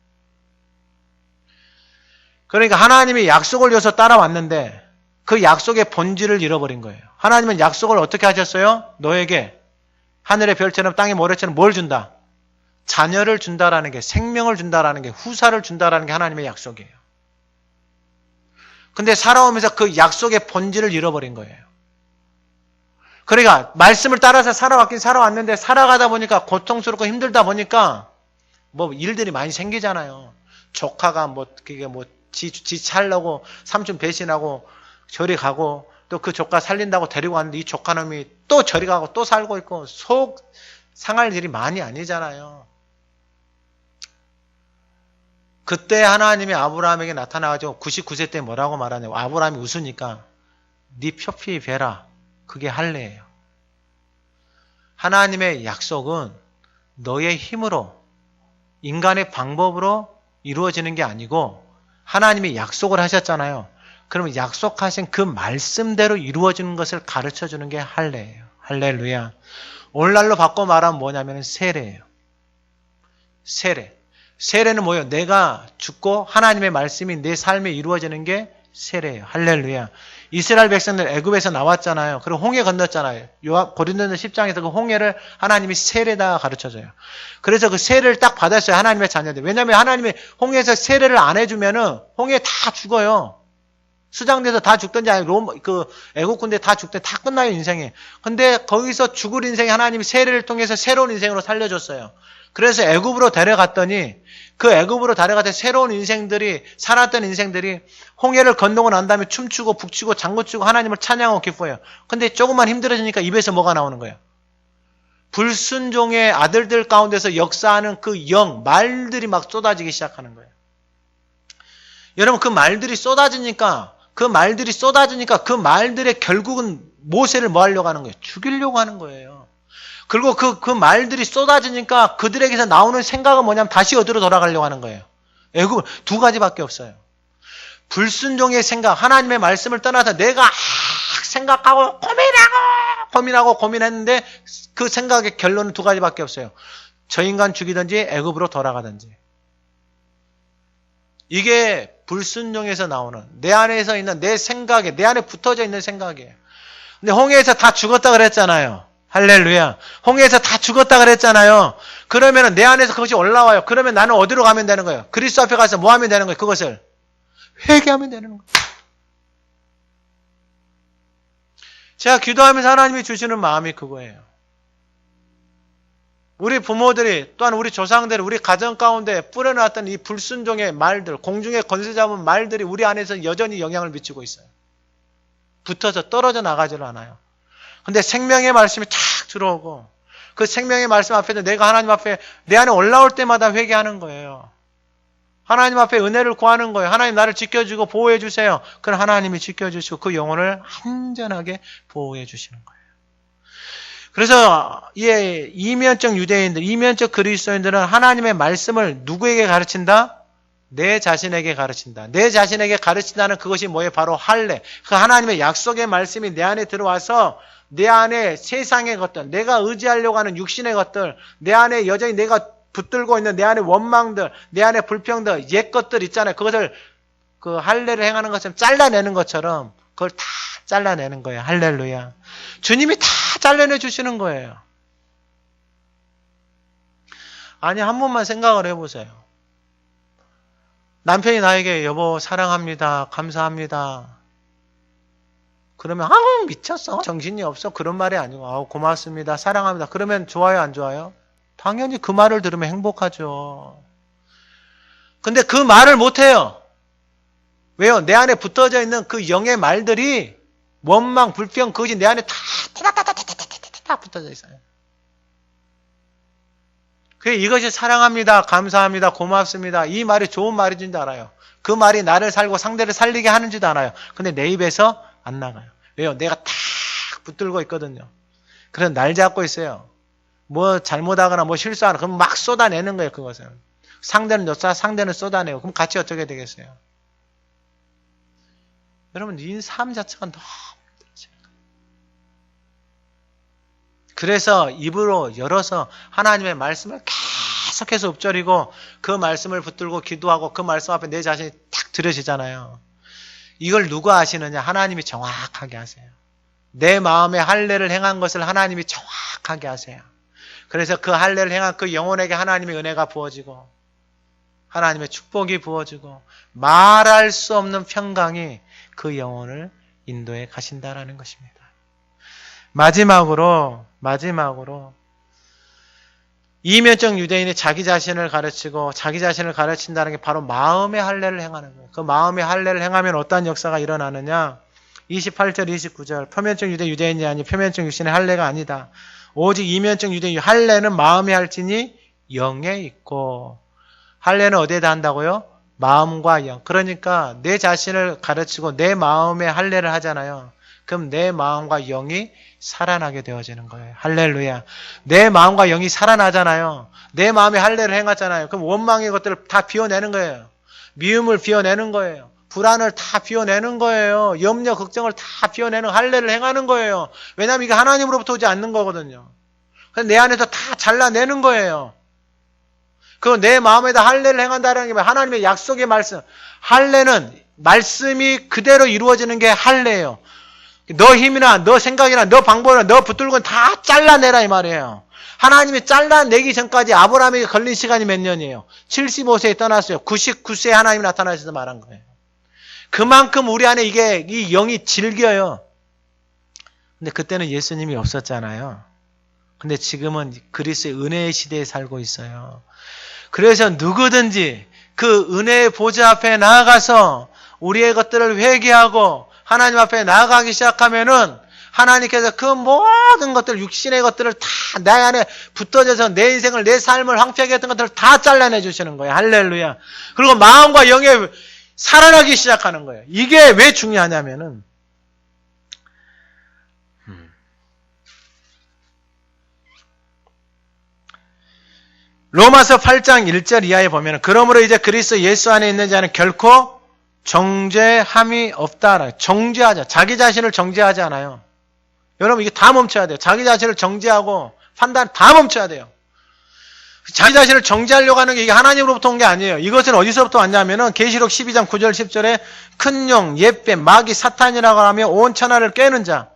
S1: 그러니까 하나님이 약속을 줘서 따라왔는데 그 약속의 본질을 잃어버린 거예요. 하나님은 약속을 어떻게 하셨어요? 너에게 하늘의 별처럼 땅의 모래처럼 뭘 준다? 자녀를 준다라는 게, 생명을 준다라는 게, 후사를 준다라는 게 하나님의 약속이에요. 근데 살아오면서 그 약속의 본질을 잃어버린 거예요. 그러니까 말씀을 따라서 살아왔긴 살아왔는데 살아가다 보니까 고통스럽고 힘들다 보니까 뭐 일들이 많이 생기잖아요. 조카가 지 살려고 삼촌 배신하고 저리 가고 또 그 조카 살린다고 데리고 왔는데 이 조카놈이 또 저리 가고 또 살고 있고 속 상할 일이 많이 아니잖아요. 그때 하나님이 아브라함에게 나타나가지고 99세 때 뭐라고 말하냐고. 아브라함이 웃으니까 네 표피 베라. 그게 할례예요. 하나님의 약속은 너의 힘으로 인간의 방법으로 이루어지는 게 아니고 하나님이 약속을 하셨잖아요. 그러면 약속하신 그 말씀대로 이루어지는 것을 가르쳐주는 게 할례예요. 할렐루야. 오늘날로 바꿔 말하면 뭐냐면 세례예요. 세례. 세례는 뭐예요? 내가 죽고 하나님의 말씀이 내 삶에 이루어지는 게 세례예요. 할렐루야. 이스라엘 백성들 애굽에서 나왔잖아요. 그리고 홍해 건넜잖아요. 고린도전서 10장에서 그 홍해를 하나님이 세례다 가르쳐줘요. 그래서 그 세례를 딱 받았어요. 하나님의 자녀들. 왜냐하면 하나님이 홍해에서 세례를 안 해주면은 홍해에 다 죽어요. 수장돼서 다 죽든지 아니면 애국 군대 다 죽든지 다 끝나요 인생이. 근데 거기서 죽을 인생이 하나님이 세례를 통해서 새로운 인생으로 살려줬어요. 그래서 애굽으로 데려갔더니 그 애굽으로 데려갔던 새로운 인생들이 살았던 인생들이 홍해를 건너고 난 다음에 춤추고 북추고 장구치고 하나님을 찬양하고 기뻐해요. 근데 조금만 힘들어지니까 입에서 뭐가 나오는 거예요? 불순종의 아들들 가운데서 역사하는 그 말들이 막 쏟아지기 시작하는 거예요. 여러분 그 말들이 쏟아지니까 그 말들의 결국은 모세를 뭐 하려고 하는 거예요? 죽이려고 하는 거예요. 그리고 그 말들이 쏟아지니까 그들에게서 나오는 생각은 뭐냐면 다시 어디로 돌아가려고 하는 거예요. 애굽 두 가지밖에 없어요. 불순종의 생각, 하나님의 말씀을 떠나서 내가 생각하고 고민했는데 그 생각의 결론은 두 가지밖에 없어요. 저 인간 죽이든지 애굽으로 돌아가든지. 이게 불순종에서 나오는 내 안에서 있는 내 생각에, 내 안에 붙어져 있는 생각이에요. 근데 홍해에서 다 죽었다 그랬잖아요. 할렐루야. 홍해에서 다 죽었다 그랬잖아요. 그러면 내 안에서 그것이 올라와요. 그러면 나는 어디로 가면 되는 거예요? 그리스도 앞에 가서 뭐 하면 되는 거예요? 그것을 회개하면 되는 거예요. 제가 기도하면서 하나님이 주시는 마음이 그거예요. 우리 부모들이 또한 우리 조상들이 우리 가정 가운데 뿌려놨던 이 불순종의 말들, 공중에 권세 잡은 말들이 우리 안에서 여전히 영향을 미치고 있어요. 붙어서 떨어져 나가지를 않아요. 근데 생명의 말씀이 탁 들어오고 그 생명의 말씀 앞에서 내가 하나님 앞에 내 안에 올라올 때마다 회개하는 거예요. 하나님 앞에 은혜를 구하는 거예요. 하나님 나를 지켜주고 보호해 주세요. 그럼 하나님이 지켜주시고 그 영혼을 안전하게 보호해 주시는 거예요. 그래서 이면적 유대인들, 이면적 그리스도인들은 하나님의 말씀을 누구에게 가르친다? 내 자신에게 가르친다. 내 자신에게 가르친다는 그것이 뭐예요? 바로 할례. 그 하나님의 약속의 말씀이 내 안에 들어와서 내 안에 세상의 것들, 내가 의지하려고 하는 육신의 것들, 내 안에 여전히 내가 붙들고 있는 내 안에 원망들, 내 안에 불평들, 옛 것들 있잖아요. 그것을 그 할례를 행하는 것처럼 잘라내는 것처럼 그걸 다 잘라내는 거예요. 할렐루야. 주님이 다 잘라내 주시는 거예요. 아니, 한 번만 생각을 해보세요. 남편이 나에게 여보 사랑합니다. 감사합니다. 그러면 아우 미쳤어. 정신이 없어. 그런 말이 아니고 아우 고맙습니다. 사랑합니다. 그러면 좋아요 안 좋아요? 당연히 그 말을 들으면 행복하죠. 근데 그 말을 못해요. 왜요? 내 안에 붙어져 있는 그 영의 말들이 원망, 불평, 그것이 내 안에 다 붙어져 있어요. 그래 이것이 사랑합니다, 감사합니다, 고맙습니다. 이 말이 좋은 말인 줄 알아요. 그 말이 나를 살고 상대를 살리게 하는지도 알아요. 근데 내 입에서 안 나가요. 왜요? 내가 탁 붙들고 있거든요. 그래서 날 잡고 있어요. 뭐 잘못하거나 뭐 실수하거나 그럼 막 쏟아내는 거예요. 그것을. 상대는 쏟아내고 그럼 같이 어떻게 되겠어요? 여러분 이 삶 자체가 너무 힘들어요. 그래서 입으로 열어서 하나님의 말씀을 계속해서 읊조리고 그 말씀을 붙들고 기도하고 그 말씀 앞에 내 자신이 탁 들여지잖아요. 이걸 누가 아시느냐? 하나님이 정확하게 하세요. 내 마음에 할례를 행한 것을 하나님이 정확하게 하세요. 그래서 그 할례를 행한 그 영혼에게 하나님의 은혜가 부어지고 하나님의 축복이 부어지고 말할 수 없는 평강이 그 영혼을 인도해 가신다라는 것입니다. 마지막으로 이면적 유대인이 자기 자신을 가르치고 자기 자신을 가르친다는 게 바로 마음의 할례를 행하는 거예요. 그 마음의 할례를 행하면 어떤 역사가 일어나느냐? 28절 29절 표면적 유대인이 아니 표면적 육신의 할례가 아니다. 오직 이면적 유대인 할례는 마음에 할지니 영에 있고 할례는 어디에다 한다고요? 마음과 영. 그러니까 내 자신을 가르치고 내 마음에 할례를 하잖아요. 그럼 내 마음과 영이 살아나게 되어지는 거예요. 할렐루야. 내 마음과 영이 살아나잖아요. 내 마음에 할례를 행하잖아요. 그럼 원망의 것들을 다 비워내는 거예요. 미움을 비워내는 거예요. 불안을 다 비워내는 거예요. 염려, 걱정을 다 비워내는 할례를 행하는 거예요. 왜냐하면 이게 하나님으로부터 오지 않는 거거든요. 그래서 내 안에서 다 잘라내는 거예요. 그 내 마음에다 할례를 행한다는 게 하나님의 약속의 말씀. 할례는 말씀이 그대로 이루어지는 게 할례예요. 너 힘이나 너 생각이나 너 방법이나 너 붙들고는 다 잘라내라 이 말이에요. 하나님이 잘라내기 전까지 아브라함에게 걸린 시간이 몇 년이에요? 75세에 떠났어요. 99세에 하나님이 나타나셔서 말한 거예요. 그만큼 우리 안에 이 영이 질겨요. 근데 그때는 예수님이 없었잖아요. 근데 지금은 그리스도의 은혜의 시대에 살고 있어요. 그래서 누구든지 그 은혜의 보좌 앞에 나아가서 우리의 것들을 회개하고 하나님 앞에 나아가기 시작하면은 하나님께서 그 모든 것들, 육신의 것들을 다 내 안에 붙어져서 내 인생을, 내 삶을 황폐하게 했던 것들을 다 잘라내 주시는 거예요. 할렐루야. 그리고 마음과 영에 살아나기 시작하는 거예요. 이게 왜 중요하냐면은 로마서 8장 1절 이하에 보면 그러므로 이제 그리스도 예수 안에 있는 자는 결코 정죄함이 없다. 정죄하자. 자기 자신을 정죄하지 않아요. 여러분 이게 다 멈춰야 돼요. 자기 자신을 정죄하고 판단 다 멈춰야 돼요. 자기 자신을 정죄하려고 하는 게 이게 하나님으로부터 온 게 아니에요. 이것은 어디서부터 왔냐면은 계시록 12장 9절 10절에 큰 용, 옛뱀, 마귀, 사탄이라고 하며 온 천하를 꿰는 자,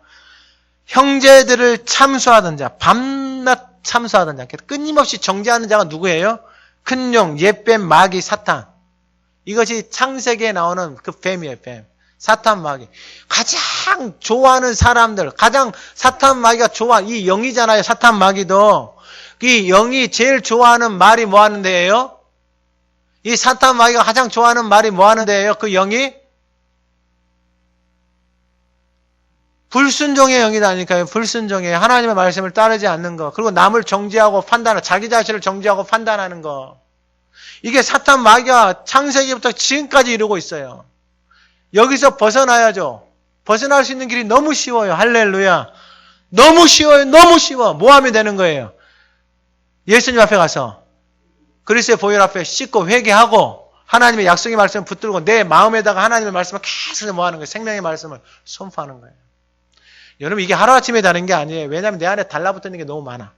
S1: 형제들을 참수하던 자, 밤낮 참수하던 자, 끊임없이 정죄하는 자가 누구예요? 큰 용, 옛뱀, 마귀, 사탄. 이것이 창세기에 나오는 그 뱀이에요, 뱀. 사탄, 마귀. 가장 좋아하는 사람들, 가장 사탄, 마귀가 이 영이잖아요, 사탄, 마귀도. 이 영이 제일 좋아하는 말이 뭐 하는 데예요? 이 사탄, 마귀가 가장 좋아하는 말이 뭐 하는 데예요? 그 영이? 불순종의 영이다니까요. 불순종의 하나님의 말씀을 따르지 않는 거. 그리고 남을 정죄하고 판단하는, 자기 자신을 정죄하고 판단하는 거. 이게 사탄 마귀가 창세기부터 지금까지 이루고 있어요. 여기서 벗어나야죠. 벗어날 수 있는 길이 너무 쉬워요. 할렐루야. 너무 쉬워요. 너무 쉬워. 뭐 하면 되는 거예요? 예수님 앞에 가서 그리스도의 보혈 앞에 씻고 회개하고 하나님의 약속의 말씀을 붙들고 내 마음에다가 하나님의 말씀을 계속 뭐 하는 거예요? 생명의 말씀을 선포하는 거예요. 여러분 이게 하루아침에 다른 게 아니에요. 왜냐하면 내 안에 달라붙는 게 너무 많아.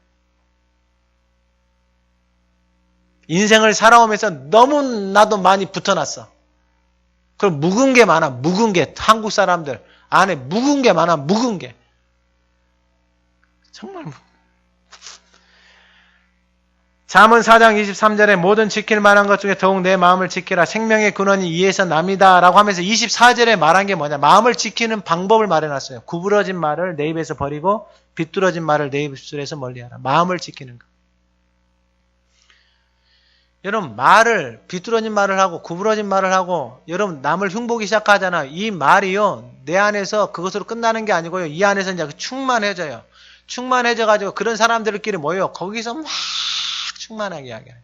S1: 인생을 살아오면서 너무나도 많이 붙어놨어. 그럼 묵은 게 많아. 묵은 게. 한국 사람들 안에 묵은 게 많아. 묵은 게. 정말 잠언 4장 23절에 모든 지킬 만한 것 중에 더욱 내 마음을 지키라. 생명의 근원이 이에서 납니다. 라고 하면서 24절에 말한 게 뭐냐. 마음을 지키는 방법을 말해놨어요. 구부러진 말을 내 입에서 버리고 비뚤어진 말을 내 입술에서 멀리하라. 마음을 지키는 거. 여러분 말을 비뚤어진 말을 하고 구부러진 말을 하고 여러분 남을 흉보기 시작하잖아요. 이 말이요. 내 안에서 그것으로 끝나는 게 아니고요. 이 안에서 이제 충만해져요. 충만해져가지고 그런 사람들끼리 모여 거기서 막 충만하게 이야기해요.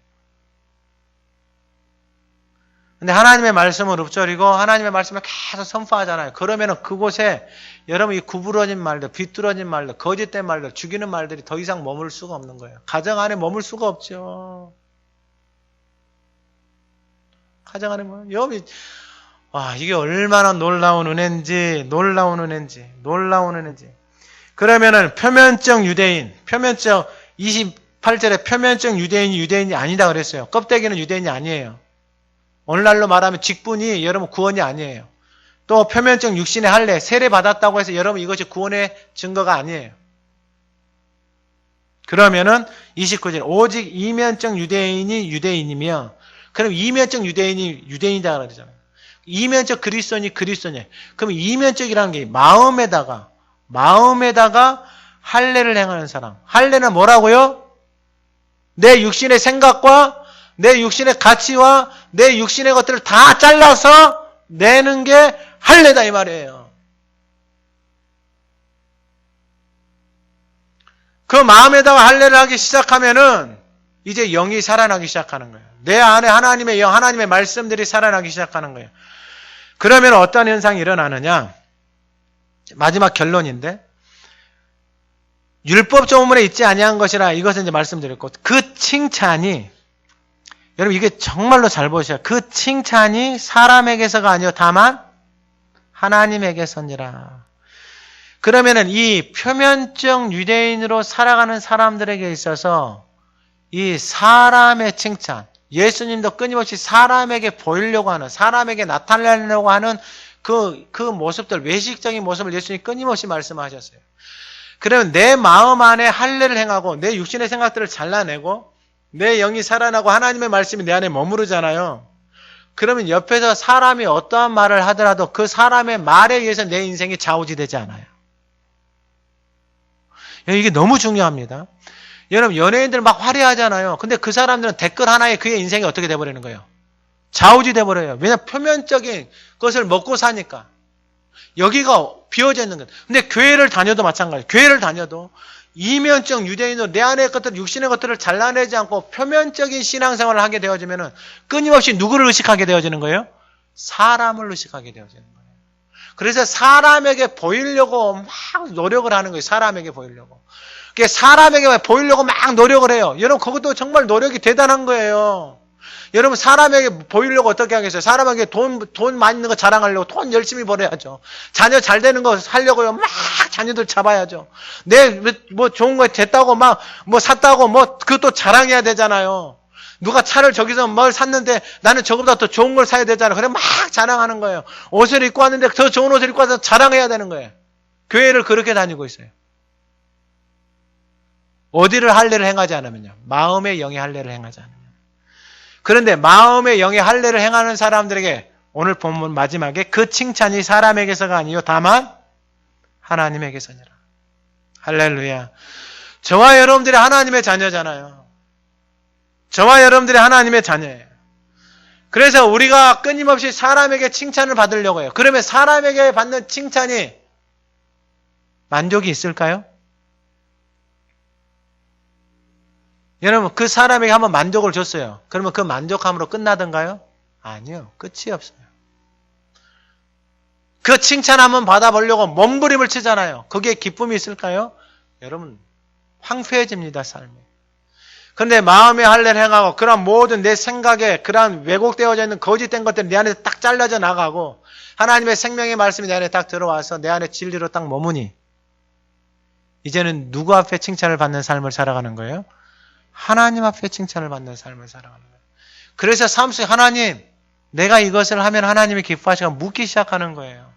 S1: 근데 하나님의 말씀을 읊조리고 하나님의 말씀을 계속 선포하잖아요. 그러면은 그곳에 여러분 이 구부러진 말들, 비뚤어진 말들, 거짓된 말들, 죽이는 말들이 더 이상 머물 수가 없는 거예요. 가정 안에 머물 수가 없죠. 가정 안에 뭐 여러분 와 이게 얼마나 놀라운 은혜인지 놀라운 은혜인지 놀라운 은혜인지. 그러면은 표면적 유대인, 표면적 28절에 표면적 유대인이 유대인이 아니다 그랬어요. 껍데기는 유대인이 아니에요. 오늘날로 말하면 직분이 여러분 구원이 아니에요. 또 표면적 육신의 할례, 세례 받았다고 해서 여러분 이것이 구원의 증거가 아니에요. 그러면은 29절 오직 이면적 유대인이 유대인이며 그럼 이면적 유대인이 유대인이다 그러잖아요. 이면적 그리스도인이 그리스도냐. 그럼 이면적이라는 게 마음에다가 할례를 행하는 사람. 할례는 뭐라고요? 내 육신의 생각과 내 육신의 가치와 내 육신의 것들을 다 잘라서 내는 게 할례다 이 말이에요. 그 마음에다가 할례를 하기 시작하면은 이제 영이 살아나기 시작하는 거예요. 내 안에 하나님의 영, 하나님의 말씀들이 살아나기 시작하는 거예요. 그러면 어떤 현상이 일어나느냐? 마지막 결론인데 율법 조문에 있지 아니한 것이라 이것은 이제 말씀드렸고 그 칭찬이 여러분 이게 정말로 잘 보셔야 그 칭찬이 사람에게서가 아니요 다만 하나님에게서니라. 그러면은 이 표면적 유대인으로 살아가는 사람들에게 있어서 이 사람의 칭찬, 예수님도 끊임없이 사람에게 보이려고 하는, 사람에게 나타내려고 하는 그 모습들, 외식적인 모습을 예수님이 끊임없이 말씀하셨어요. 그러면 내 마음 안에 할례를 행하고 내 육신의 생각들을 잘라내고 내 영이 살아나고 하나님의 말씀이 내 안에 머무르잖아요. 그러면 옆에서 사람이 어떠한 말을 하더라도 그 사람의 말에 의해서 내 인생이 좌우지되지 않아요. 이게 너무 중요합니다. 여러분 연예인들 막 화려하잖아요. 근데 그 사람들은 댓글 하나에 그의 인생이 어떻게 돼버리는 거예요? 좌우지돼 버려요. 왜냐하면 표면적인 것을 먹고 사니까. 여기가 비워져 있는 거예요. 근데 교회를 다녀도 마찬가지예요. 교회를 다녀도 이면적 유대인으로 내 안의 것들, 육신의 것들을 잘라내지 않고 표면적인 신앙생활을 하게 되어지면은 끊임없이 누구를 의식하게 되어지는 거예요? 사람을 의식하게 되어지는 거예요. 그래서 사람에게 보이려고 막 노력을 하는 거예요. 사람에게 보이려고. 사람에게 보이려고 막 노력을 해요. 여러분 그것도 정말 노력이 대단한 거예요. 여러분 사람에게 보이려고 어떻게 하겠어요? 사람에게 돈 많이 있는 거 자랑하려고 돈 열심히 벌어야죠. 자녀 잘 되는 거 하려고요. 막 자녀들 잡아야죠. 뭐 좋은 거 됐다고 막 뭐 샀다고 뭐 그것도 자랑해야 되잖아요. 누가 차를 저기서 뭘 샀는데 나는 저거보다 더 좋은 걸 사야 되잖아요. 그래 막 자랑하는 거예요. 옷을 입고 왔는데 더 좋은 옷을 입고 와서 자랑해야 되는 거예요. 교회를 그렇게 다니고 있어요. 어디를 할례를 행하지 않으면요. 마음의 영의 할례를 행하지 않으면. 그런데 마음의 영의 할례를 행하는 사람들에게 오늘 본문 마지막에 그 칭찬이 사람에게서가 아니요 다만 하나님에게서니라. 할렐루야. 저와 여러분들이 하나님의 자녀잖아요. 저와 여러분들이 하나님의 자녀예요. 그래서 우리가 끊임없이 사람에게 칭찬을 받으려고 해요. 그러면 사람에게 받는 칭찬이 만족이 있을까요? 여러분, 그 사람에게 한번 만족을 줬어요. 그러면 그 만족함으로 끝나던가요? 아니요. 끝이 없어요. 그 칭찬 한번 받아보려고 몸부림을 치잖아요. 거기에 기쁨이 있을까요? 여러분, 황폐해집니다, 삶이. 그런데 마음의 할례를 행하고 그런 모든 내 생각에 그런 왜곡되어져 있는 거짓된 것들이 내 안에서 딱 잘라져 나가고 하나님의 생명의 말씀이 내 안에 딱 들어와서 내 안에 진리로 딱 머무니 이제는 누구 앞에 칭찬을 받는 삶을 살아가는 거예요? 하나님 앞에 칭찬을 받는 삶을 살아가는 거예요. 그래서 삶 속에 하나님, 내가 이것을 하면 하나님이 기뻐하시고 묻기 시작하는 거예요.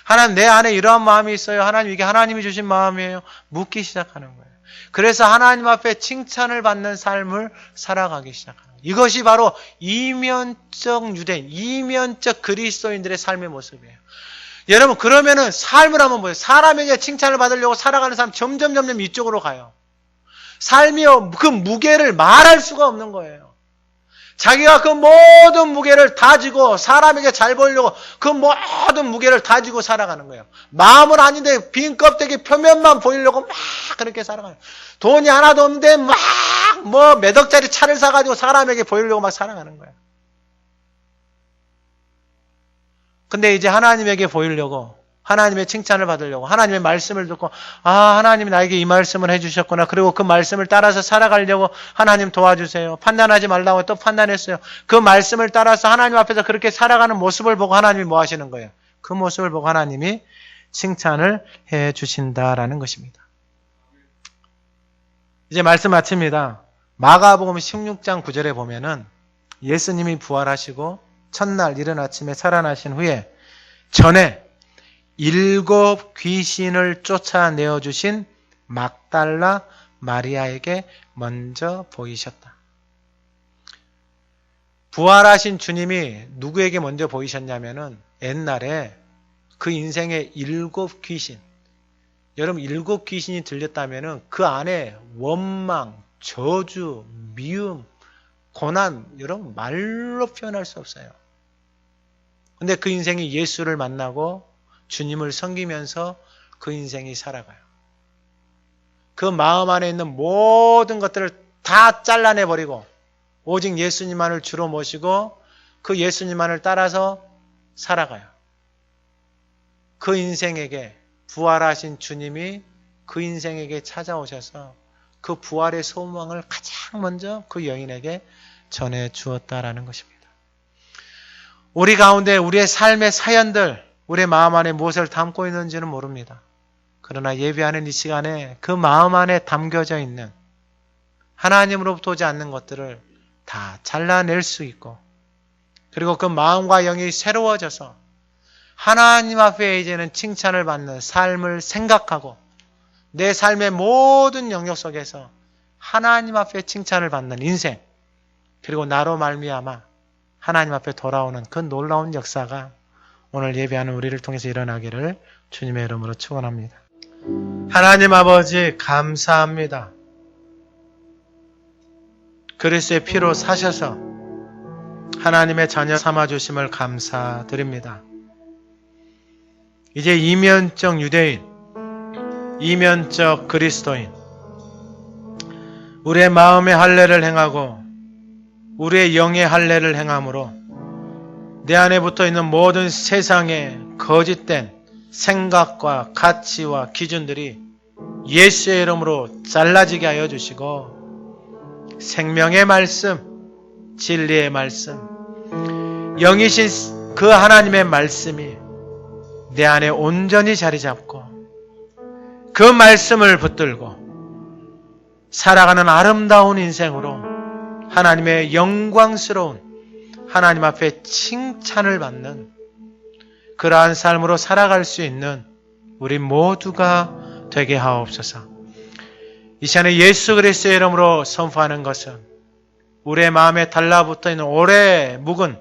S1: 하나님, 내 안에 이러한 마음이 있어요. 하나님, 이게 하나님이 주신 마음이에요. 묻기 시작하는 거예요. 그래서 하나님 앞에 칭찬을 받는 삶을 살아가기 시작하는 거예요. 이것이 바로 이면적 유대인, 이면적 그리스도인들의 삶의 모습이에요. 여러분, 그러면은 삶을 한번 보세요. 사람에게 칭찬을 받으려고 살아가는 사람 점점 이쪽으로 가요. 삶이요, 그 무게를 말할 수가 없는 거예요. 자기가 그 모든 무게를 다 지고 사람에게 잘 보이려고 그 모든 무게를 다 지고 살아가는 거예요. 마음은 아닌데 빈 껍데기 표면만 보이려고 막 그렇게 살아가요. 돈이 하나도 없는데 막 몇 억짜리 차를 사가지고 사람에게 보이려고 막 살아가는 거예요. 근데 이제 하나님에게 보이려고, 하나님의 칭찬을 받으려고, 하나님의 말씀을 듣고, 하나님이 나에게 이 말씀을 해주셨구나. 그리고 그 말씀을 따라서 살아가려고 하나님 도와주세요. 판단하지 말라고 또 판단했어요. 그 말씀을 따라서 하나님 앞에서 그렇게 살아가는 모습을 보고 하나님이 뭐 하시는 거예요? 그 모습을 보고 하나님이 칭찬을 해 주신다라는 것입니다. 이제 말씀 마칩니다. 마가복음 16장 9절에 보면은 예수님이 부활하시고 첫날 이른 아침에 살아나신 후에 전에 7 귀신을 쫓아내어 주신 막달라 마리아에게 먼저 보이셨다. 부활하신 주님이 누구에게 먼저 보이셨냐면은 옛날에 그 인생의 7 귀신, 여러분 7 귀신이 들렸다면은 그 안에 원망, 저주, 미움, 고난, 여러분 말로 표현할 수 없어요. 근데 그 인생이 예수를 만나고 주님을 섬기면서 그 인생이 살아가요. 그 마음 안에 있는 모든 것들을 다 잘라내버리고 오직 예수님만을 주로 모시고 그 예수님만을 따라서 살아가요. 그 인생에게 부활하신 주님이 그 인생에게 찾아오셔서 그 부활의 소망을 가장 먼저 그 여인에게 전해 주었다라는 것입니다. 우리 가운데 우리의 삶의 사연들, 우리의 마음 안에 무엇을 담고 있는지는 모릅니다. 그러나 예배하는 이 시간에 그 마음 안에 담겨져 있는 하나님으로부터 오지 않는 것들을 다 잘라낼 수 있고, 그리고 그 마음과 영이 새로워져서 하나님 앞에 이제는 칭찬을 받는 삶을 생각하고 내 삶의 모든 영역 속에서 하나님 앞에 칭찬을 받는 인생, 그리고 나로 말미암아 하나님 앞에 돌아오는 그 놀라운 역사가 오늘 예배하는 우리를 통해서 일어나기를 주님의 이름으로 축원합니다. 하나님 아버지 감사합니다. 그리스도의 피로 사셔서 하나님의 자녀 삼아주심을 감사드립니다. 이제 이면적 유대인, 이면적 그리스도인, 우리의 마음의 할례를 행하고 우리의 영의 할례를 행함으로 내 안에 붙어있는 모든 세상의 거짓된 생각과 가치와 기준들이 예수의 이름으로 잘라지게 하여 주시고 생명의 말씀, 진리의 말씀, 영이신 그 하나님의 말씀이 내 안에 온전히 자리 잡고 그 말씀을 붙들고 살아가는 아름다운 인생으로 하나님의 영광스러운 하나님 앞에 칭찬을 받는 그러한 삶으로 살아갈 수 있는 우리 모두가 되게 하옵소서. 이 시간에 예수 그리스도의 이름으로 선포하는 것은 우리의 마음에 달라붙어 있는 오래 묵은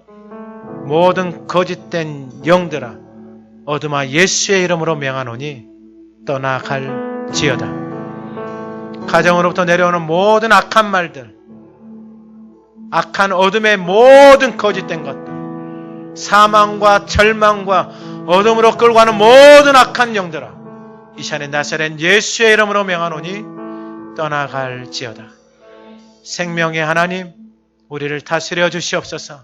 S1: 모든 거짓된 영들아 어둠아 예수의 이름으로 명하노니 떠나갈지어다. 가정으로부터 내려오는 모든 악한 말들, 악한 어둠의 모든 거짓된 것들, 사망과 절망과 어둠으로 끌고 가는 모든 악한 영들아 이 시간에 나사렛 예수의 이름으로 명하노니 떠나갈지어다. 생명의 하나님, 우리를 다스려 주시옵소서.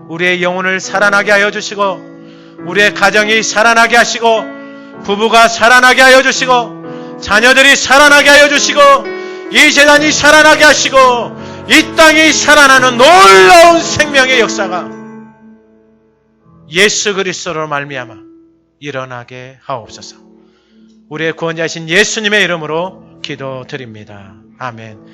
S1: 우리의 영혼을 살아나게 하여 주시고, 우리의 가정이 살아나게 하시고, 부부가 살아나게 하여 주시고, 자녀들이 살아나게 하여 주시고, 이 재단이 살아나게 하시고, 이 땅이 살아나는 놀라운 생명의 역사가 예수 그리스도로 말미암아 일어나게 하옵소서. 우리의 구원자이신 예수님의 이름으로 기도드립니다. 아멘.